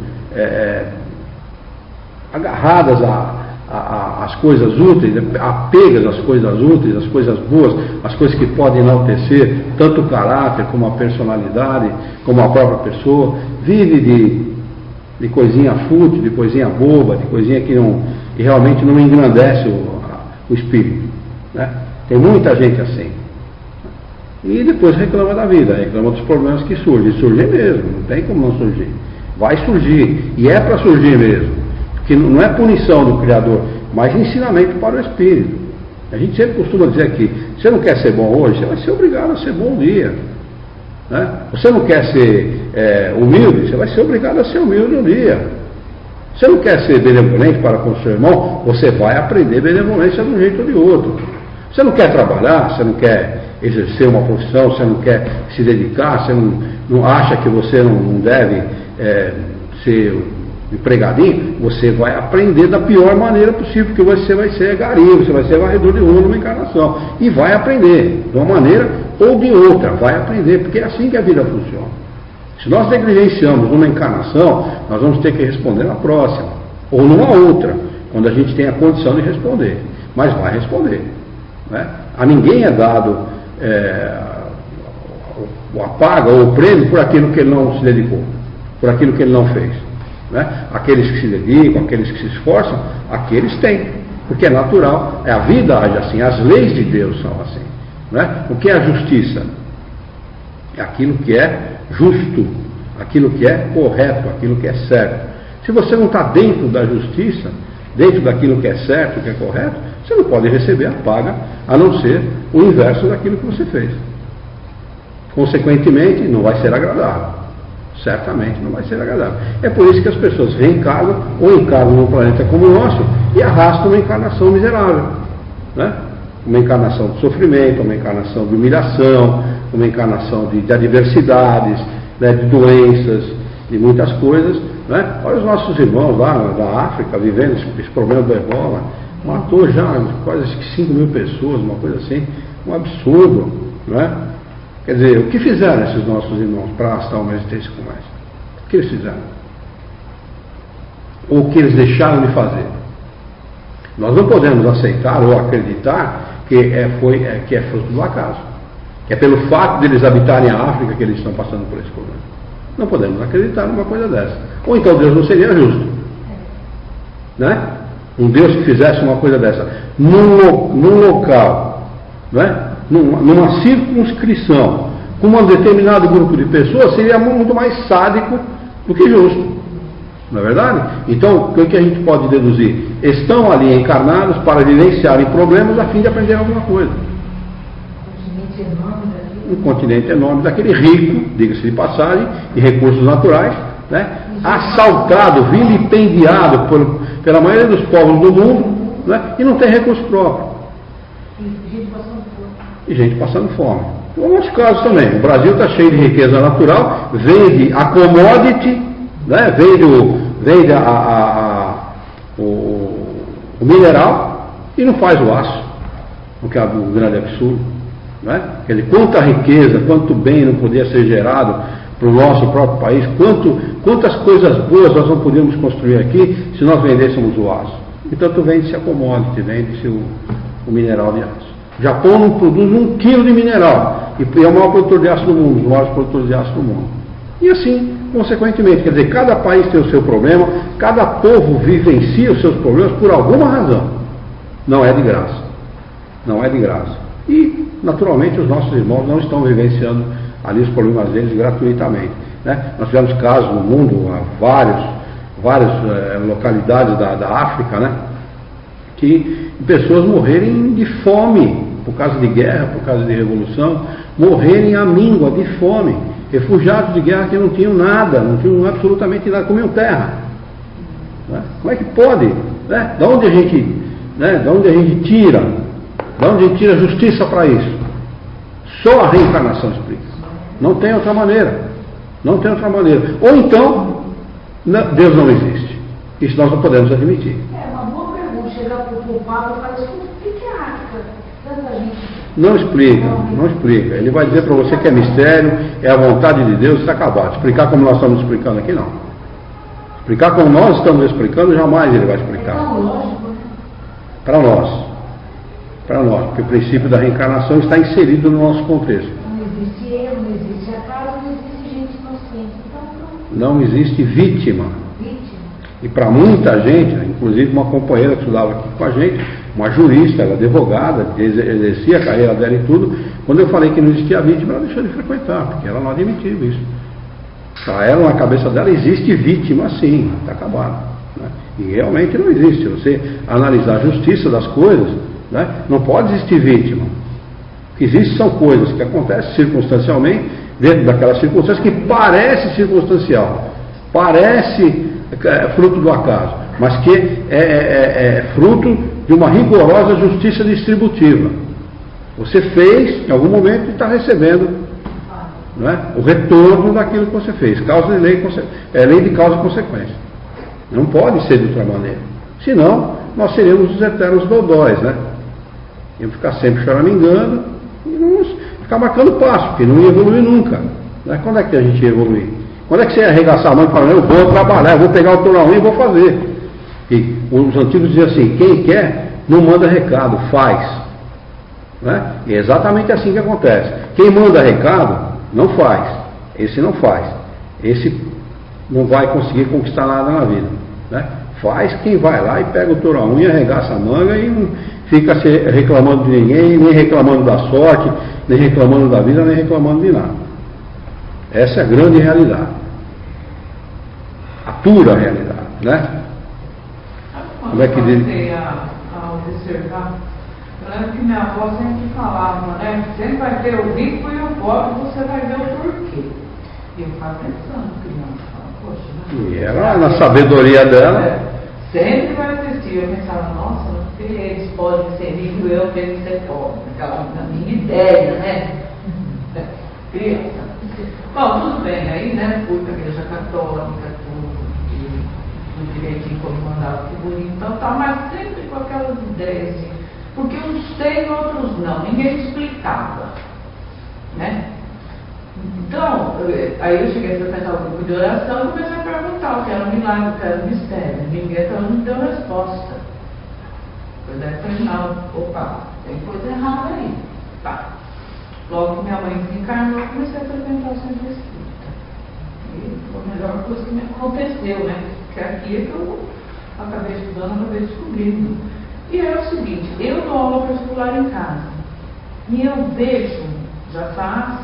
agarradas às coisas úteis, apegas às coisas úteis, às coisas boas, às coisas que podem enaltecer tanto o caráter como a personalidade, como a própria pessoa. Vive de coisinha fútil, de coisinha boba, de coisinha que realmente não engrandece o espírito. Né? Tem muita gente assim. E depois reclama da vida, reclama dos problemas que surgem. Surgem mesmo, não tem como não surgir. Vai surgir, e é para surgir mesmo. Porque não é punição do Criador, mas ensinamento para o espírito. A gente sempre costuma dizer que você não quer ser bom hoje, você vai ser obrigado a ser bom um dia. Né? Você não quer ser humilde, você vai ser obrigado a ser humilde um dia. Você não quer ser benevolente para com o seu irmão, você vai aprender benevolência de um jeito ou de outro. Você não quer trabalhar, você não quer exercer uma profissão, você não quer se dedicar, você não acha que você não deve ser empregadinho, você vai aprender da pior maneira possível, porque você vai ser gari, você vai ser varredor de rua numa encarnação. E vai aprender, de uma maneira ou de outra, vai aprender, porque é assim que a vida funciona. Se nós negligenciamos uma encarnação, nós vamos ter que responder na próxima, ou numa outra, quando a gente tem a condição de responder. Mas vai responder. Né? A ninguém é dado a paga ou o prêmio por aquilo que ele não se dedicou, por aquilo que ele não fez. Né? Aqueles que se dedicam, aqueles que se esforçam, aqueles têm, porque é natural, a vida age assim, as leis de Deus são assim. Né? O que é a justiça? É aquilo que é justo, aquilo que é correto, aquilo que é certo. Se você não está dentro da justiça, dentro daquilo que é certo, que é correto, você não pode receber a paga, a não ser o inverso daquilo que você fez. Consequentemente, não vai ser agradável. Certamente não vai ser agradável. É por isso que as pessoas reencarnam ou encarnam num planeta como o nosso e arrastam uma encarnação miserável. Né? Uma encarnação de sofrimento, uma encarnação de humilhação, uma encarnação de adversidades, né, de doenças, de muitas coisas. Né? Olha os nossos irmãos lá da África vivendo esse problema do ebola. Matou já quase 5 mil pessoas, uma coisa assim, um absurdo. Né? Quer dizer, o que fizeram esses nossos irmãos para arrastar uma existência como essa? O que eles fizeram? Ou o que eles deixaram de fazer? Nós não podemos aceitar ou acreditar que é fruto do acaso. Que é pelo fato de eles habitarem a África que eles estão passando por esse problema. Não podemos acreditar numa coisa dessa. Ou então Deus não seria justo. Né? Um Deus que fizesse uma coisa dessa num local, né? Numa circunscrição, com um determinado grupo de pessoas, seria muito mais sádico do que justo. Não é verdade? Então, o que a gente pode deduzir? Estão ali encarnados para vivenciarem problemas a fim de aprender alguma coisa. Um continente enorme, daquele rico, diga-se de passagem, em recursos naturais, né? Assaltado, vilipendiado pela maioria dos povos do mundo, né? E não tem recurso próprio. E gente passando fome. Em outros casos também. O Brasil está cheio de riqueza natural, vende a commodity, né? Vende o mineral e não faz o aço, o que é um grande absurdo. Né? Quer dizer, quanta riqueza, quanto bem não podia ser gerado para o nosso próprio país, quantas coisas boas nós não podíamos construir aqui se nós vendêssemos o aço. Então vende-se a commodity, vende-se o mineral de aço. O Japão não produz 1 quilo de mineral e é o maior produtor de aço do mundo, os maiores produtores de aço do mundo. E assim, consequentemente, quer dizer, cada país tem o seu problema, cada povo vivencia os seus problemas por alguma razão. Não é de graça. Não é de graça. E, naturalmente, os nossos irmãos não estão vivenciando ali os problemas deles gratuitamente. Né? Nós tivemos casos no mundo, várias localidades da África, né? Que pessoas morrerem de fome, por causa de guerra, por causa de revolução, morrerem à míngua de fome. Refugiados de guerra que não tinham nada, não tinham absolutamente nada, comiam terra. Né? Como é que pode? Né? Da onde a gente tira justiça para isso? Só a reencarnação explica. Não tem outra maneira. Não tem outra maneira. Ou então, Deus não existe. Isso nós não podemos admitir. É uma boa pergunta. Chegar para o Papa e falar assim, o que é a África? Tanta gente. Não explica. Ele vai dizer para você que é mistério, é a vontade de Deus, está acabado. Explicar como nós estamos explicando aqui, não. Explicar como nós estamos explicando, jamais ele vai explicar. Para nós, porque o princípio da reencarnação está inserido no nosso contexto. Não existe erro, não existe acaso, não existe gente inocente. Então, não existe vítima. E para muita gente, inclusive uma companheira que estudava aqui com a gente, uma jurista, ela é advogada, exercia a carreira dela e tudo, quando eu falei que não existia vítima, ela deixou de frequentar, porque ela não admitiu isso. Para ela, na cabeça dela, existe vítima sim, está acabado. Né? E realmente não existe. Se você analisar a justiça das coisas, né, não pode existir vítima. O que existe são coisas que acontecem circunstancialmente, dentro daquela circunstância que parece circunstancial, parece fruto do acaso, mas que é fruto de uma rigorosa justiça distributiva. Você fez em algum momento e está recebendo, não é, o retorno daquilo que você fez. Causa de lei, lei de causa e consequência. Não pode ser de outra maneira. Senão, nós seríamos os eternos dodóis, né? Iam ficar sempre choramingando e não ficar marcando passo, porque não ia evoluir nunca. Né? Quando é que a gente ia evoluir? Quando é que você ia arregaçar a mão e falar, eu vou trabalhar, eu vou pegar o torão e vou fazer? E os antigos diziam assim, quem quer não manda recado, faz. Né? E é exatamente assim que acontece. Quem manda recado, não faz. Esse não faz. Esse não vai conseguir conquistar nada na vida. Né? Faz quem vai lá e pega o touro a unha, arregaça a manga e não fica se reclamando de ninguém, nem reclamando da sorte, nem reclamando da vida, nem reclamando de nada. Essa é a grande realidade. A pura realidade, né? Como é que comecei a observar, eu lembro que minha avó sempre falava, né? Sempre vai ter o rico e o pobre, você vai ver o porquê. E eu ficava pensando, criança, poxa, né? E ela, na sabedoria dela, sempre vai existir. Eu pensava, nossa, não sei, eles podem ser ricos, eu tenho que ser pobre. Aquela na minha ideia, né? Criança. Bom, tudo bem, aí, né, fui para a igreja católica, tudo direitinho como mandava figurinha, então tá, mas sempre com aquelas ideias, assim, porque uns têm, outros não, ninguém explicava, né? Então, aí eu cheguei a frequentar o grupo de oração e comecei a perguntar o que era um milagre, o que era um mistério, ninguém então não deu resposta. Pois é, final, opa, tem coisa errada aí, tá. Logo que minha mãe desencarnou, eu comecei a frequentar o centro espírita. E foi a melhor coisa que me aconteceu, né? Que aqui é que eu acabei estudando, acabei descobrindo. E é o seguinte, eu dou aula particular em casa. E eu vejo, já faz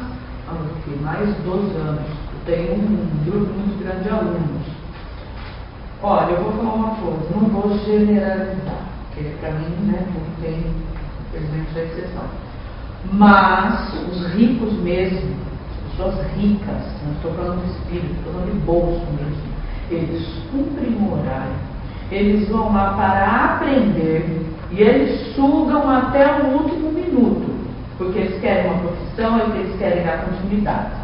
mais de 12 anos, eu tenho um grupo muito grande de alunos. Olha, eu vou falar uma coisa, não vou generalizar, porque para mim, né, não tem, infelizmente, a exceção. Mas os ricos mesmo, as pessoas ricas, não estou falando de espírito, estou falando de bolso mesmo, eles cumprem o horário, eles vão lá para aprender e eles sugam até o último minuto, porque eles querem uma profissão e eles querem dar continuidade.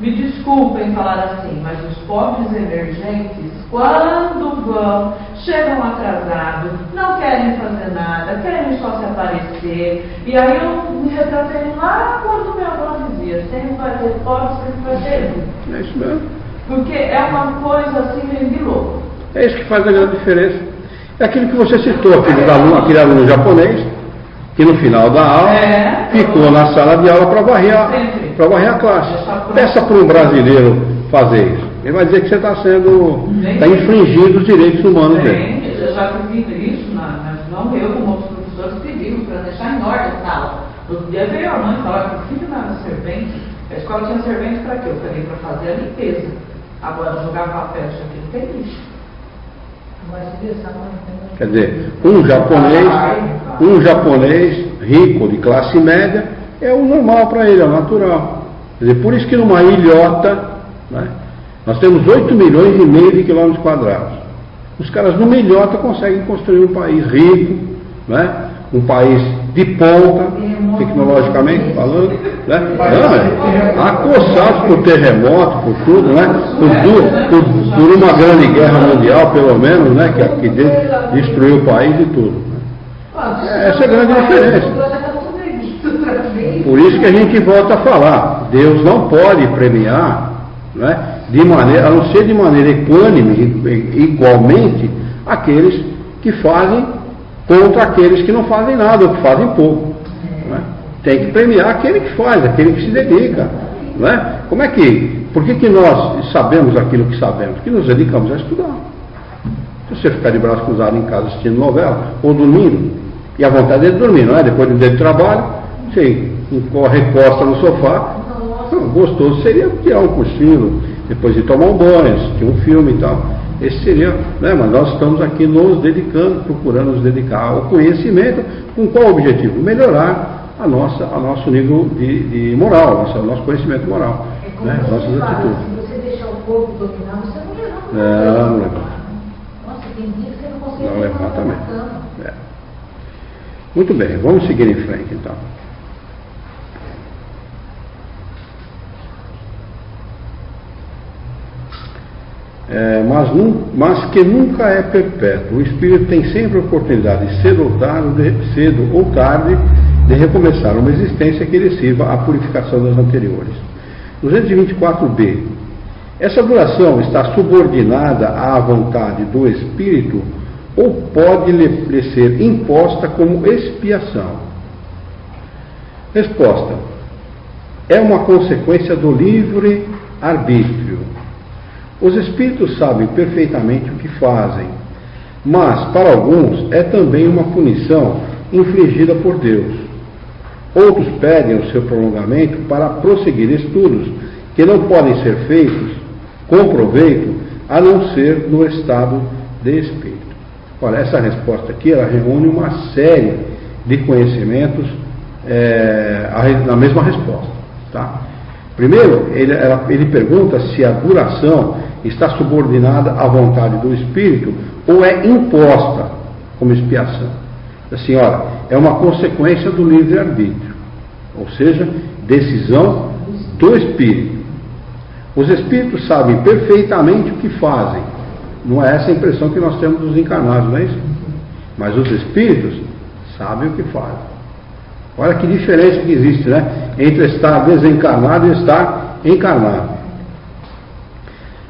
Me desculpem falar assim, mas os pobres emergentes, quando vão, chegam atrasados, não querem fazer nada, querem só se aparecer. E aí eu me retratei lá quando minha avó dizia, sempre vai ter pobre, sempre vai ter rico. é isso mesmo. Porque é uma coisa assim meio de louco. É isso que faz a grande diferença. É aquilo que você citou, aquele aluno japonês, que no final da aula ficou na sala de aula para varrer a classe. Peça para um brasileiro fazer isso. Ele vai dizer que você está infringindo os direitos humanos dele. Eu já pedi isso, mas não eu, como outros professores pedimos para deixar em ordem a sala. Outro dia veio a mãe falar que o filho não era servente. A escola tinha servente para quê? Eu falei para fazer a limpeza. Agora jogar papel, isso aqui não tem lixo. Quer dizer, um japonês rico, de classe média, é o normal para ele, é o natural. Quer dizer, por isso que numa ilhota, né, nós temos 8 milhões e meio de quilômetros quadrados. Os caras numa ilhota conseguem construir um país rico, né, um país de ponta, tecnologicamente falando, né, acossados por terremoto, por tudo, né, por uma grande guerra mundial, pelo menos, né, que destruiu o país e tudo. Essa é a grande diferença. Por isso que a gente volta a falar, Deus não pode premiar, né, a não ser de maneira equânime, igualmente, aqueles que fazem contra aqueles que não fazem nada, ou que fazem pouco. Né? Tem que premiar aquele que faz, aquele que se dedica. Né? Por que nós sabemos aquilo que sabemos? Porque nos dedicamos a estudar. Se você ficar de braço cruzado em casa assistindo novela, ou dormindo, e a vontade é de dormir, não é? Depois de um dia de trabalho, você recosta no sofá, gostoso seria tirar um cochilo, depois de tomar um banho, assistir um filme e tal. Esse seria, né, mas nós estamos aqui nos dedicando, procurando nos dedicar ao conhecimento, com qual objetivo? Melhorar a nosso nível de moral, ao nosso conhecimento moral, né? Nossas atitudes. Se você deixar o corpo dominar, você não levanta. Não levanta. Nossa, tem dia que você não consegue Não levanta da mesmo. cama. Muito bem, vamos seguir em frente então. Mas que nunca é perpétuo. O espírito tem sempre a oportunidade, cedo ou tarde, de recomeçar uma existência que lhe sirva à purificação das anteriores. 224b. Essa duração está subordinada à vontade do espírito ou pode lhe ser imposta como expiação? Resposta: é uma consequência do livre arbítrio. Os espíritos sabem perfeitamente o que fazem, mas para alguns é também uma punição infligida por Deus. Outros pedem o seu prolongamento para prosseguir estudos que não podem ser feitos com proveito a não ser no estado de espírito. Olha, essa resposta aqui, ela reúne uma série de conhecimentos na mesma resposta. Tá? Primeiro, ele pergunta se a duração está subordinada à vontade do espírito ou é imposta como expiação. Assim, olha, é uma consequência do livre-arbítrio, ou seja, decisão do espírito. Os espíritos sabem perfeitamente o que fazem. Não é essa a impressão que nós temos dos encarnados, não é isso? Mas os espíritos sabem o que fazem. Olha que diferença que existe, né? Entre estar desencarnado e estar encarnado.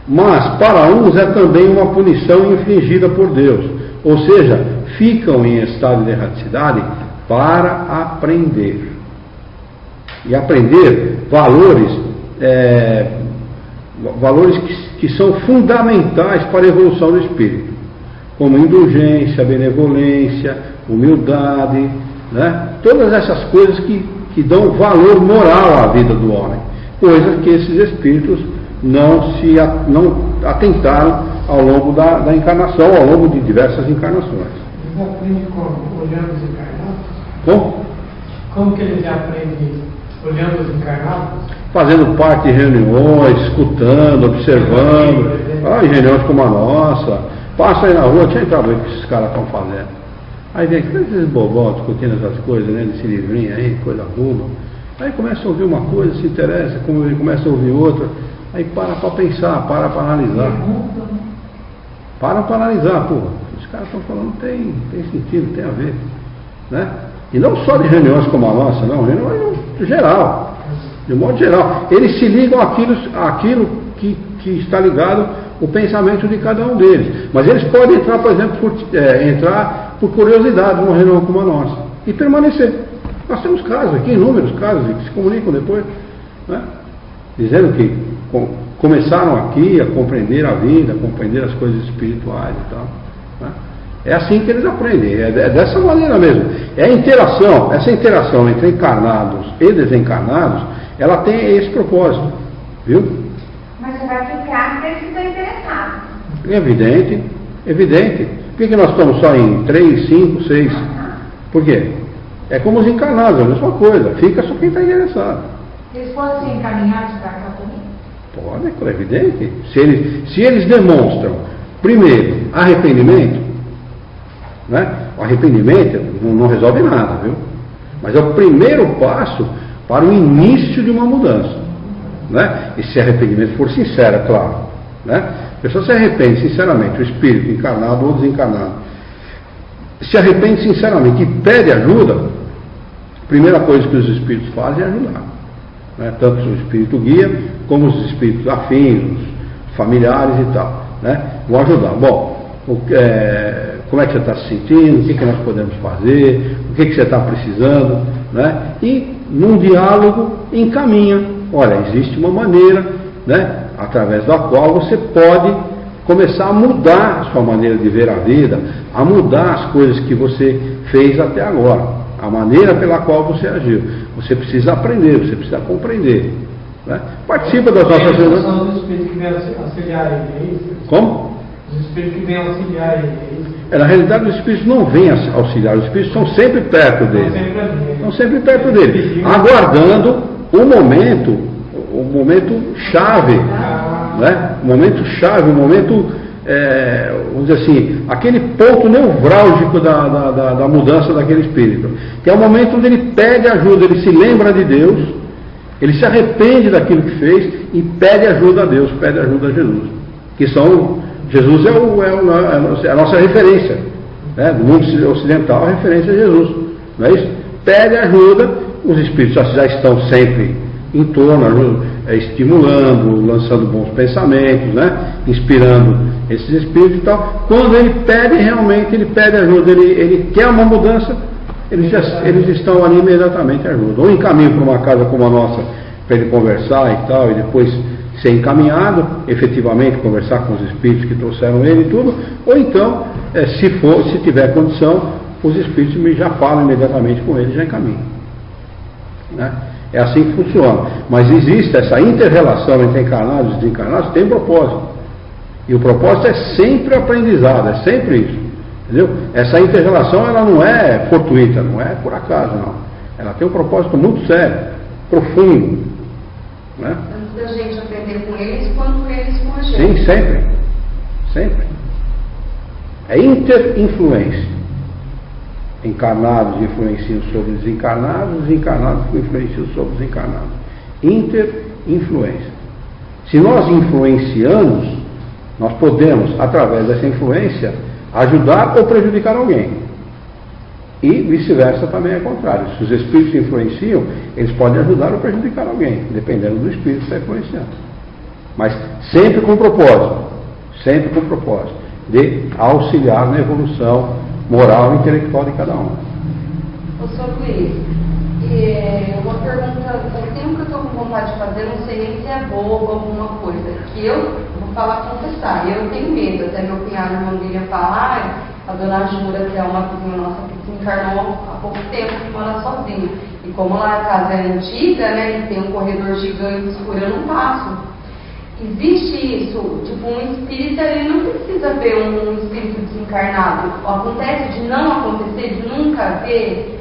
Mas para uns é também uma punição infligida por Deus. Ou seja, ficam em estado de erraticidade para aprender. E aprender valores que são fundamentais para a evolução do espírito, como indulgência, benevolência, humildade, né? Todas essas coisas que dão valor moral à vida do homem, coisas que esses espíritos não atentaram ao longo da encarnação, ao longo de diversas encarnações. Eles aprendem como? Olhando os encarnados? Como? Como que eles aprendem olhando os encarnados? Fazendo parte de reuniões, escutando, observando, em reuniões como a nossa. Passa aí na rua, deixa eu entrar ver o que esses caras estão fazendo. Aí vem aqueles bobó discutindo essas coisas, né, desse livrinho aí, coisa boba. Aí começa a ouvir uma coisa, se interessa, começa a ouvir outra, aí para pensar, para analisar. Para analisar, pô, os caras estão falando, tem sentido, tem a ver. Né? E não só de reuniões como a nossa, não, reuniões geral. De modo geral, eles se ligam àquilo que está ligado o pensamento de cada um deles. Mas eles podem entrar, por exemplo, por curiosidade numa reunião como a nossa e permanecer. Nós temos casos aqui, inúmeros casos, que se comunicam depois, né? Dizendo que começaram aqui a compreender a vida, a compreender as coisas espirituais e tal. Né? É assim que eles aprendem, é dessa maneira mesmo. Essa interação entre encarnados e desencarnados, ela tem esse propósito, viu? Mas você vai ficar porque eles estão interessados. Evidente. Por que nós estamos só em 3, 5, 6? Por quê? É como os encarnados, é a mesma coisa. Fica só quem está interessado. Eles podem ser encaminhados para cá também? Pode, é evidente. Se eles demonstram, primeiro, arrependimento, né? O arrependimento não resolve nada, viu? Mas é o primeiro passo para o início de uma mudança, né? E se arrependimento for sincero, é claro, né? A pessoa se arrepende sinceramente, o espírito encarnado ou desencarnado, se arrepende sinceramente e pede ajuda, a primeira coisa que os espíritos fazem é ajudar, né? Tanto o espírito guia como os espíritos afins, os familiares e tal, né? Vão ajudar. Bom, como é que você está se sentindo, o que nós podemos fazer, o que você está precisando, né? E num diálogo encaminha, olha, existe uma maneira, né, através da qual você pode começar a mudar a sua maneira de ver a vida, a mudar as coisas que você fez até agora, a maneira pela qual você agiu. Você precisa aprender, você precisa compreender, né? Participa das nossas reuniões. São os espíritos que vêm auxiliar ele, é isso? Como? Os espíritos que vêm auxiliar ele, é isso? Na realidade, os espíritos não vêm auxiliar, os espíritos estão sempre perto dele. Estão sempre perto dele, aguardando o momento chave, né? O momento chave, o momento, vamos dizer assim, aquele ponto nevrálgico da mudança daquele espírito, que é o momento onde ele pede ajuda, ele se lembra de Deus, ele se arrepende daquilo que fez e pede ajuda a Deus, pede ajuda a Jesus, que Jesus é a nossa referência, né? Do mundo ocidental, a referência é Jesus, não é isso? Pede ajuda, os espíritos já estão sempre em torno, estimulando, lançando bons pensamentos, né? Inspirando esses espíritos e tal. Quando ele pede realmente, ele pede ajuda, ele quer uma mudança, eles estão ali imediatamente ajudam. Ou encaminham para uma casa como a nossa, para ele conversar e tal, e depois ser encaminhado, efetivamente conversar com os espíritos que trouxeram ele e tudo, ou então, se tiver condição, os espíritos já falam imediatamente com ele e já encaminham, né? É assim que funciona. Mas existe essa inter-relação entre encarnados e desencarnados, tem propósito. E o propósito é sempre aprendizado, é sempre isso. Entendeu? Essa inter-relação, ela não é fortuita, não é por acaso, não. Ela tem um propósito muito sério, profundo, né? Tanto da gente aprender com eles, quanto eles com a gente. Sim, sempre. Sempre. É inter-influência. Encarnados influenciam sobre desencarnados, desencarnados influenciam sobre desencarnados. Inter-influência. Se nós influenciamos, nós podemos, através dessa influência, ajudar ou prejudicar alguém. E vice-versa também é contrário. Se os espíritos influenciam, eles podem ajudar ou prejudicar alguém, dependendo do espírito que está influenciando. Mas sempre com propósito, de auxiliar na evolução moral e intelectual de cada um. Ô, Sr. Luiz, uma pergunta, tem um que eu estou com vontade de fazer, não sei nem se é boba alguma coisa, que eu vou falar confessar, eu tenho medo, até meu cunhado, irmão dele, ia falar, a dona Jura, que é uma vizinha nossa que se encarnou há pouco tempo, que mora sozinha, e como lá a casa é antiga, né, e tem um corredor gigante escuro, eu não passo. Existe isso, tipo, um espírito, ele não precisa ver um espírito desencarnado. Acontece de não acontecer, de nunca ver,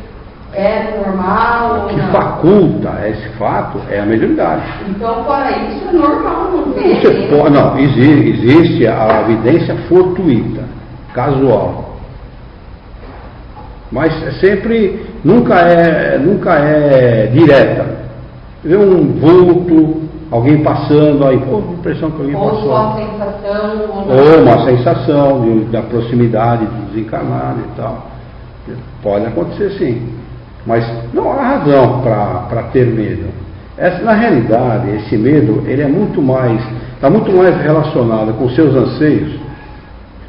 é normal O que ou não? faculta esse fato é a mediunidade. Então, fora isso, é normal não ver. Não, existe a evidência fortuita, casual. Mas sempre, nunca é direta. Vê um vulto, alguém passando, aí, pô, a impressão que alguém passou. Ou uma sensação. Ou uma sensação da proximidade do desencarnado e tal. Pode acontecer sim. Mas não há razão para ter medo. Na realidade, esse medo, ele está muito mais relacionado com os seus anseios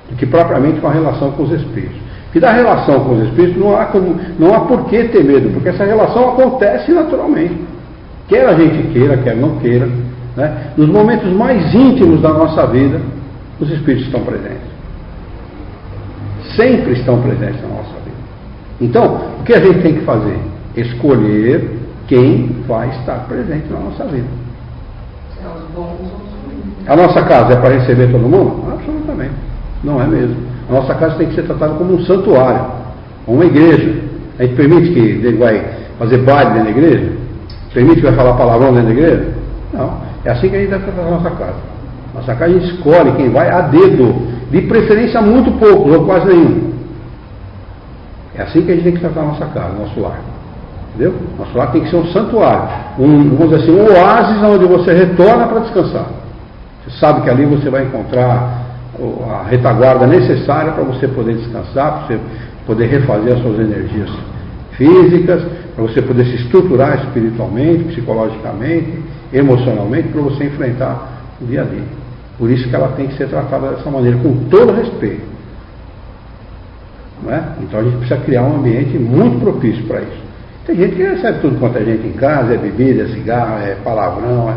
do que propriamente com a relação com os espíritos. E da relação com os espíritos não há por que ter medo, porque essa relação acontece naturalmente. Quer a gente queira, quer não queira, né? Nos momentos mais íntimos da nossa vida, os espíritos estão presentes. Sempre estão presentes na nossa vida. Então, o que a gente tem que fazer? Escolher quem vai estar presente na nossa vida. A nossa casa é para receber todo mundo? Absolutamente. Não é mesmo. A nossa casa tem que ser tratada como um santuário, uma igreja. A gente permite que ele vai fazer baile dentro da igreja? Permite que vai falar palavrão dentro da igreja? Não. É assim que a gente deve tratar a nossa casa. Nossa casa a gente escolhe quem vai a dedo, de preferência muito poucos ou quase nenhum. É assim que a gente tem que tratar a nossa casa, nosso lar. Entendeu? Nosso lar tem que ser um santuário, vamos dizer assim, um oásis onde você retorna para descansar. Você sabe que ali você vai encontrar a retaguarda necessária para você poder descansar, para você poder refazer as suas energias físicas, para você poder se estruturar espiritualmente, psicologicamente, emocionalmente, para você enfrentar o dia a dia. Por isso que ela tem que ser tratada dessa maneira, com todo respeito. Não é? Então a gente precisa criar um ambiente muito propício para isso. Tem gente que recebe tudo quanto é gente em casa, é bebida, é cigarro, é palavrão,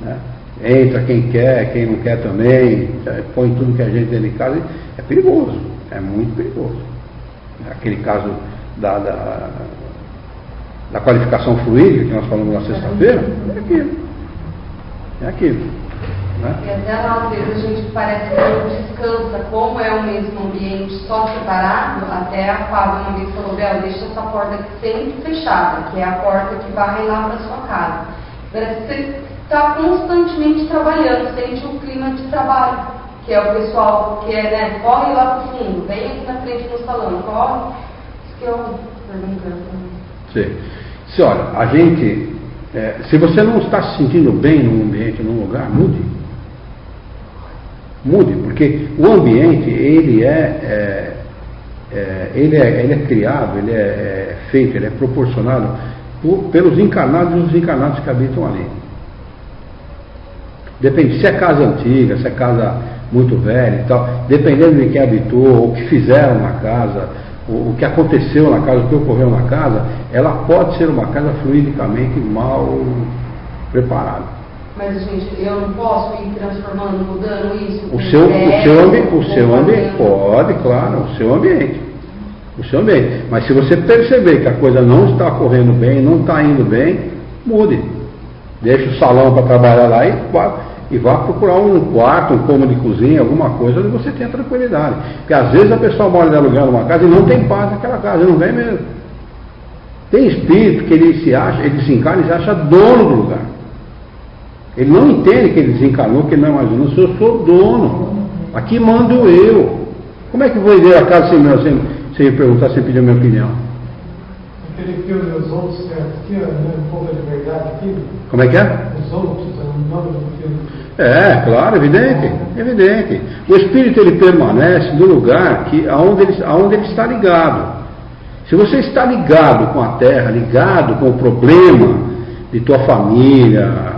né? Entra quem quer, quem não quer também, põe tudo que a gente dentro de casa. É perigoso, é muito perigoso. Aquele caso da qualificação fluídica que nós falamos na sexta-feira, é aquilo. Né? E até lá, às vezes, a gente parece que não descansa, como é o mesmo ambiente, só separado. Até a Fábio uma vez falou: Bel, deixa essa porta aqui sempre fechada, que é a porta que vai lá para sua casa. Parece que você está constantemente trabalhando, sente um clima de trabalho, que é o pessoal que é, né, corre lá para o fundo, vem aqui na frente no salão, corre. Isso que eu perguntando. Sim. Se olha, a gente, se você não está se sentindo bem num ambiente, num lugar, mude. Mude, porque o ambiente, ele é criado, ele é feito, ele é proporcionado pelos encarnados e os desencarnados que habitam ali. Depende, se é casa antiga, se é casa muito velha e tal, dependendo de quem habitou, o que fizeram na casa, o que aconteceu na casa, o que ocorreu na casa, ela pode ser uma casa fluidicamente mal preparada. Mas, gente, eu não posso ir transformando, mudando isso? O seu ambiente, pode, claro, o seu ambiente. O seu ambiente. Mas se você perceber que a coisa não está correndo bem, não está indo bem, mude. Deixa o salão para trabalhar lá e vá procurar um quarto, um cômodo de cozinha, alguma coisa onde você tenha tranquilidade. Porque às vezes a pessoa mora de aluguel numa casa e não tem paz naquela casa, não vem mesmo. Tem espírito que ele se encarna e se acha dono do lugar. Ele não entende que ele desencarnou, que ele não é mais dono. Eu sou dono. Aqui mando eu. Como é que eu vou ir a casa sem me perguntar, sem pedir a minha opinião? Aquele filme Os Outros, aqui, um pouco de verdade aqui. Como é que é? Os Outros, é o nome do filme. Claro, evidente. O espírito, ele permanece no lugar aonde ele está ligado. Se você está ligado com a terra, ligado com o problema de tua família,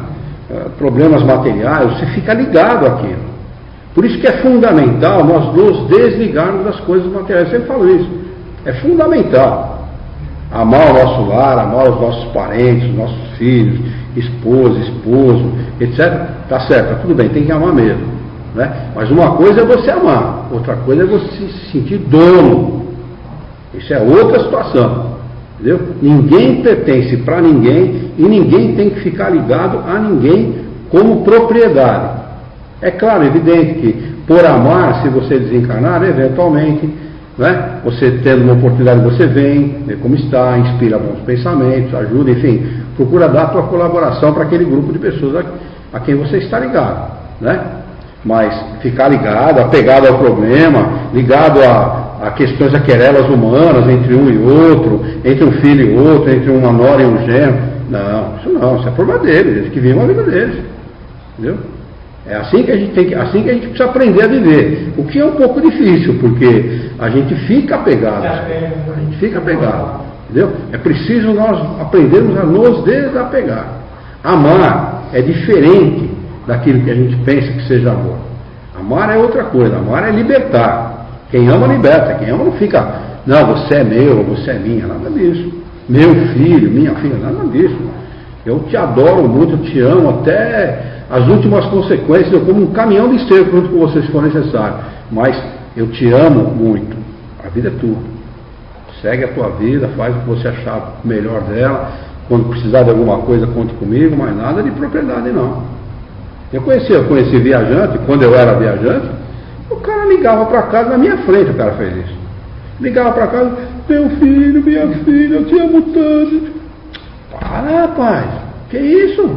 problemas materiais, você fica ligado àquilo. Por isso que é fundamental nós nos desligarmos das coisas materiais. Eu sempre falo isso. É fundamental. Amar o nosso lar, amar os nossos parentes, os nossos filhos, esposa, esposo, etc. Tá certo, tudo bem, tem que amar mesmo. Né? Mas uma coisa é você amar, outra coisa é você se sentir dono. Isso é outra situação. Entendeu? Ninguém pertence para ninguém e ninguém tem que ficar ligado a ninguém como propriedade. É claro, evidente que por amar, se você desencarnar, eventualmente, né, você tendo uma oportunidade, você vem, vê como está, inspira bons pensamentos, ajuda, enfim, procura dar a tua colaboração para aquele grupo de pessoas a quem você está ligado. Né? Mas ficar ligado, apegado ao problema, ligado a questões, a querelas humanas entre um e outro, entre um filho e outro, entre uma nora e um genro, não, isso é problema deles, eles que vivem a vida deles. Entendeu? É assim que a gente precisa aprender a viver. O que é um pouco difícil, porque a gente fica apegado. Entendeu? É preciso nós aprendermos a nos desapegar. Amar é diferente daquilo que a gente pensa que seja amor. Amar é outra coisa, amar é libertar. Quem ama liberta, quem ama não fica, não, você é meu, você é minha, nada disso. Meu filho, minha filha, nada disso. Eu te adoro muito, eu te amo até as últimas consequências, eu como um caminhão de esterco junto com você se for necessário. Mas eu te amo muito. A vida é tua. Segue a tua vida, faz o que você achar melhor dela. Quando precisar de alguma coisa, conte comigo, mas nada de propriedade não. Eu conheci viajante, quando eu era viajante, o cara ligava para casa na minha frente, o cara fez isso. Ligava para casa, meu filho, minha filha, eu te amo tanto. Para, rapaz, que isso?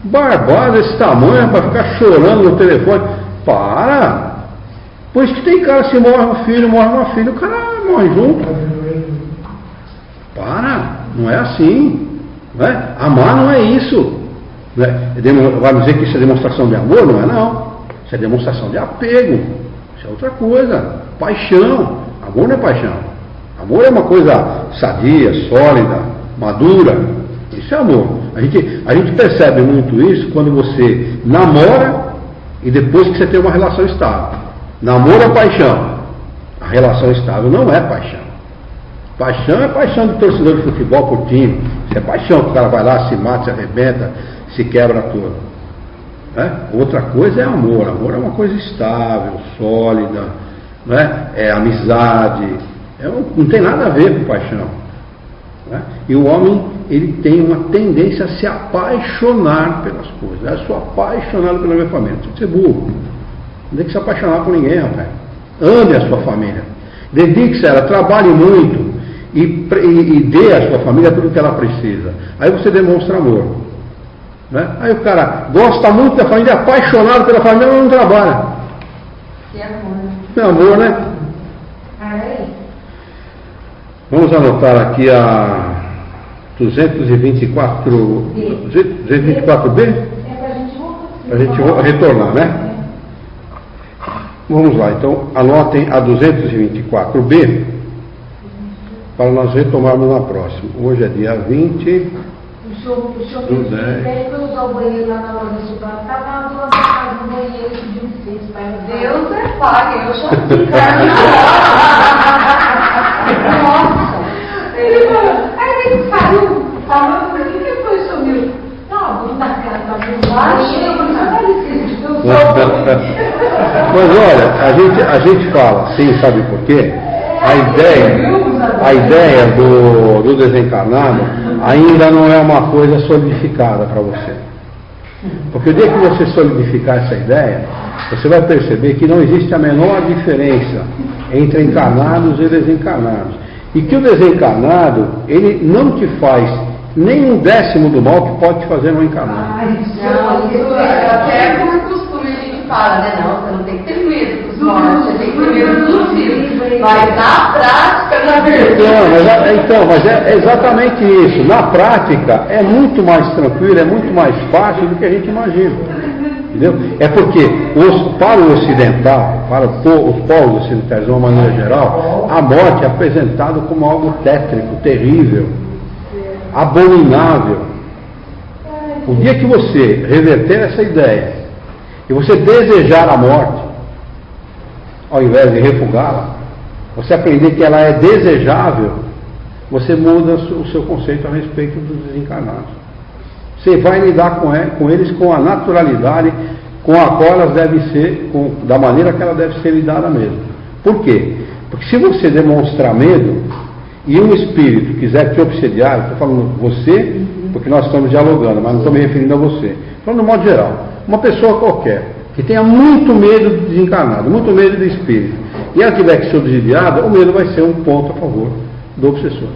Barbada esse tamanho para ficar chorando no telefone. Para! Pois que tem cara, se morre um filho, morre uma filha, o cara morre junto. Para! Não é assim. Não é? Amar não é isso. Não é? Vai dizer que isso é demonstração de amor? Não é não. Isso é demonstração de apego. Isso é outra coisa. Paixão. Amor não é paixão. Amor é uma coisa sadia, sólida, madura. Isso é amor. A gente percebe muito isso quando você namora e depois que você tem uma relação estável. Namoro é paixão. A relação estável não é paixão. Paixão é paixão de torcedor de futebol por time. Isso é paixão, que o cara vai lá, se mata, se arrebenta, se quebra todo. Né? Outra coisa é amor. Amor é uma coisa estável, sólida, né? É amizade. Não tem nada a ver com paixão. Né? E o homem, ele tem uma tendência a se apaixonar pelas coisas. Eu sou apaixonado pela minha família. Tem que ser burro. Não tem que se apaixonar por ninguém, rapaz. Ame a sua família. Dedique-se a ela, trabalhe muito e dê à sua família tudo o que ela precisa. Aí você demonstra amor. Né? Aí o cara gosta muito da família, é apaixonado pela família, mas não trabalha. Que amor. É amor, né? Vamos anotar aqui a 224B? Para a gente retornar, né? Vamos lá, então anotem a 224B para nós retomarmos na próxima. Hoje é dia 20. O senhor pede para eu usar o banheiro lá na loja do bar. Estava do lado da casa do banheiro pedindo licença para Deus é pago, eu já fico. Nossa! Ele falou, aí ele saiu falando, o que foi, sumiu? Não, a dona da casa está muito baixa, eu vou dar licença, eu sou. Mas olha, a gente fala assim, sabe por quê? A ideia do desencarnado ainda não é uma coisa solidificada para você. Porque o dia que você solidificar essa ideia, você vai perceber que não existe a menor diferença entre encarnados e desencarnados. E que o desencarnado, ele não te faz nem 1/10 do mal que pode te fazer no encarnado. Não, isso é até como costume a gente fala, né? Não, você não tem que ter medo dos mortos, você tem que ter medo dos vivos. Mas na prática, na verdade. Mas é exatamente isso. Na prática, é muito mais tranquilo, é muito mais fácil do que a gente imagina. Entendeu? É porque para o ocidental, para os povos ocidentais de uma maneira geral, a morte é apresentada como algo tétrico, terrível, abominável. O dia que você reverter essa ideia e você desejar a morte, ao invés de refugá-la, você aprender que ela é desejável, você muda o seu conceito a respeito dos desencarnados. Você vai lidar com eles com a naturalidade com a qual elas devem ser, da maneira que ela deve ser lidada mesmo. Por quê? Porque se você demonstrar medo e um espírito quiser te obsediar, eu estou falando você, porque nós estamos dialogando, mas não estou me referindo a você. Estou falando de modo geral. Uma pessoa qualquer que tenha muito medo do desencarnado, muito medo do espírito, e ela tiver que ser obsediada, o medo vai ser um ponto a favor do obsessor.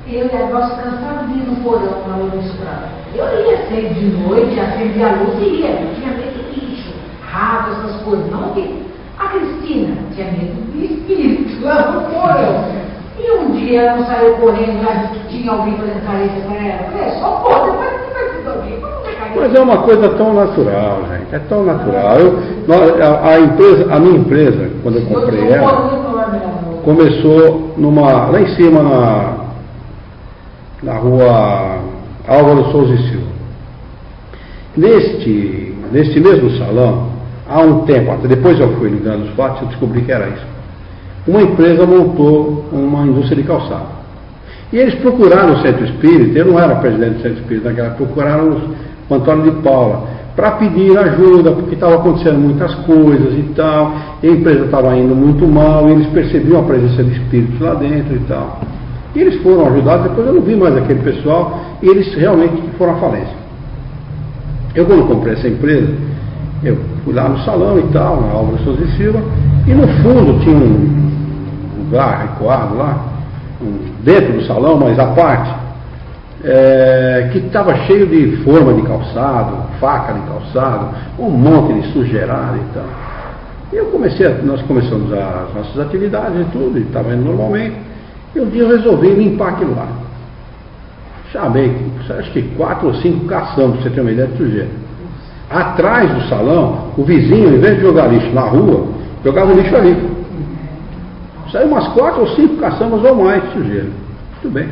Eu e a nossa cansados de ir no porão para o estudar. Eu ia sempre de noite, acendia a luz e ia. Eu tinha medo de bicho, rato, essas coisas. Não que a Cristina tinha medo de espírito lá no porão. E um dia ela saiu correndo, já tinha alguém para entrar isso para ela. Eu falei, só pode, mas não vai ser alguém. Mas é uma coisa tão natural, gente. É tão natural. A minha empresa, quando eu comprei ela, começou lá em cima na rua Álvaro Souza e Silva. Neste mesmo salão, há um tempo, até depois eu fui ligando os fatos, eu descobri que era isso. Uma empresa montou uma indústria de calçado. E eles procuraram o Centro Espírita, eu não era presidente do Centro Espírita naquela, procuraram o Antônio de Paula, para pedir ajuda, porque estava acontecendo muitas coisas e tal, e a empresa estava indo muito mal, e eles percebiam a presença de espíritos lá dentro e tal. E eles foram ajudados, depois eu não vi mais aquele pessoal, e eles realmente foram à falência. Eu, quando comprei essa empresa, eu fui lá no salão e tal, na Álvaro Souza e Silva, e no fundo tinha um lugar recuado lá, dentro do salão, mas à parte, que estava cheio de forma de calçado, faca de calçado, um monte de sujeirada e tal. E nós começamos as nossas atividades e tudo, e estava indo normalmente. E um dia eu resolvi limpar aquilo lá. Chamei, acho que 4 ou 5 caçambos, para você ter uma ideia de sujeira. Atrás do salão, o vizinho, em vez de jogar lixo na rua, jogava o lixo ali. Saiu umas 4 ou 5 caçambas ou mais de sujeira. Tudo bem.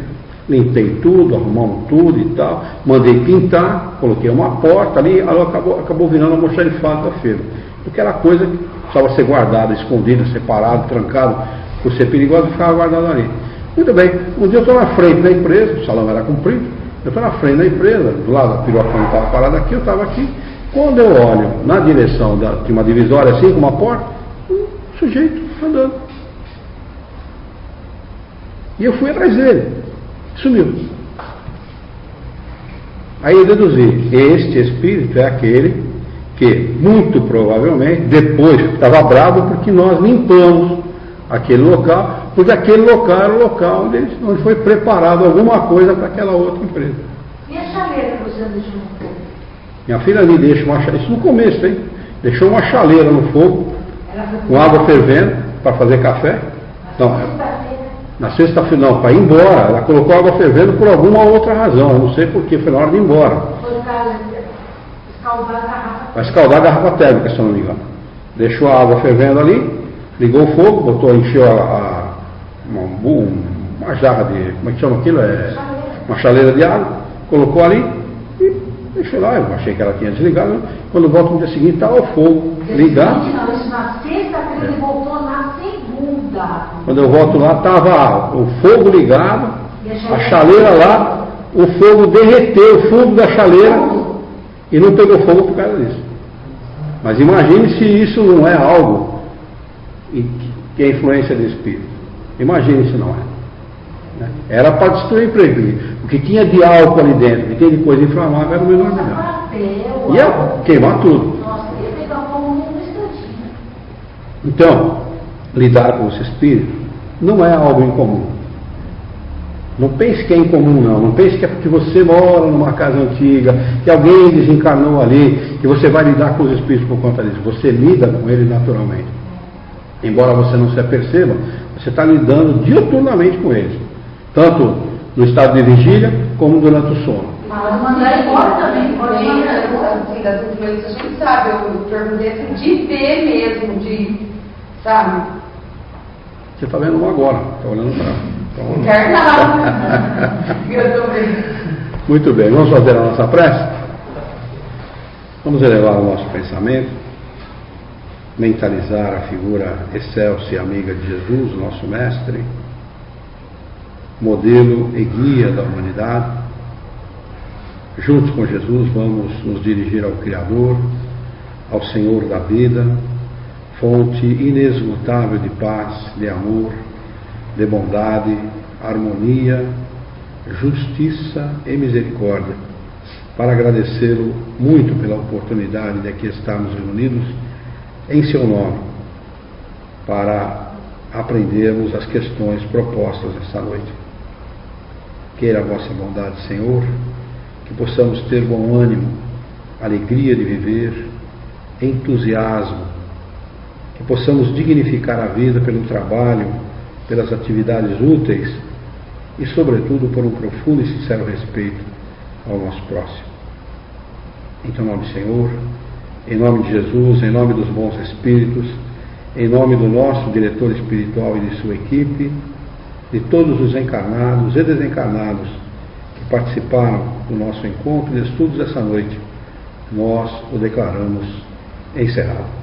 Limpei tudo, arrumamos tudo e tal. Mandei pintar, coloquei uma porta ali, acabou virando uma almoxarifado da feira. Porque era coisa que precisava ser guardada, escondida, separado, trancado, por ser perigoso, ficava guardado ali. Muito bem, um dia eu estou na frente da empresa, o salão era comprido, eu estou na frente da empresa, do lado da pirocona estava parada aqui, eu estava aqui. Quando eu olho na direção de uma divisória assim, com uma porta, um sujeito andando. E eu fui atrás dele. Sumiu. Aí eu deduzi, este espírito é aquele que, muito provavelmente, depois estava bravo porque nós limpamos aquele local, porque aquele local era o local onde foi preparado alguma coisa para aquela outra empresa. E a chaleira que você deixou no fogo? Minha filha ali deixa uma chaleira, isso no começo, hein? Deixou uma chaleira no fogo, com água fervendo, para fazer café. Não, na sexta-feira, não, para ir embora. Ela colocou água fervendo por alguma outra razão, eu não sei porquê, foi na hora de ir embora. Foi para escaldar a garrafa. Para escaldar a garrafa térmica, se eu não me engano. Deixou a água fervendo ali, ligou o fogo, encheu uma jarra de, como é que chama aquilo? Uma chaleira de água, colocou ali e deixou lá. Eu achei que ela tinha desligado. Quando volta no dia seguinte, estava o fogo ligado. Não, isso na sexta-feira ele voltou na segunda. Quando eu volto lá, estava o fogo ligado, a chaleira lá, o fogo derreteu o fundo da chaleira e não pegou fogo por causa disso. Mas imagine se isso não é algo que é influência do espírito. Imagine se não é. Era para destruir e proibir. O que tinha de álcool ali dentro, o que tinha de coisa inflamável, era o menor melhor. Ia queimar tudo. Nossa, ia pegar fogo num instantinho. Então, lidar com esse espírito não é algo incomum. Não pense que é incomum, não. Não pense que é porque você mora numa casa antiga, que alguém desencarnou ali, que você vai lidar com os espíritos por conta disso. Você lida com eles naturalmente. Embora você não se aperceba, você está lidando diuturnamente com eles. Tanto no estado de vigília, como durante o sono. Mas mandar embora também, assim, das influências, a gente sabe, eu perguntei assim, de ver mesmo, sabe? Você está vendo um agora, está olhando para Encarnado. Eu também. Muito bem, vamos fazer a nossa prece? Vamos elevar o nosso pensamento, mentalizar a figura excelsa e amiga de Jesus, nosso mestre, modelo e guia da humanidade. Juntos com Jesus vamos nos dirigir ao Criador, ao Senhor da vida, fonte inesgotável de paz, de amor, de bondade, harmonia, justiça e misericórdia, para agradecê-lo muito pela oportunidade de aqui estarmos reunidos em seu nome, para aprendermos as questões propostas esta noite. Queira a vossa bondade, Senhor, que possamos ter bom ânimo, alegria de viver, entusiasmo, que possamos dignificar a vida pelo trabalho, pelas atividades úteis e, sobretudo, por um profundo e sincero respeito ao nosso próximo. Em teu nome, Senhor, em nome de Jesus, em nome dos bons espíritos, em nome do nosso diretor espiritual e de sua equipe, de todos os encarnados e desencarnados que participaram do nosso encontro de estudos essa noite, nós o declaramos encerrado.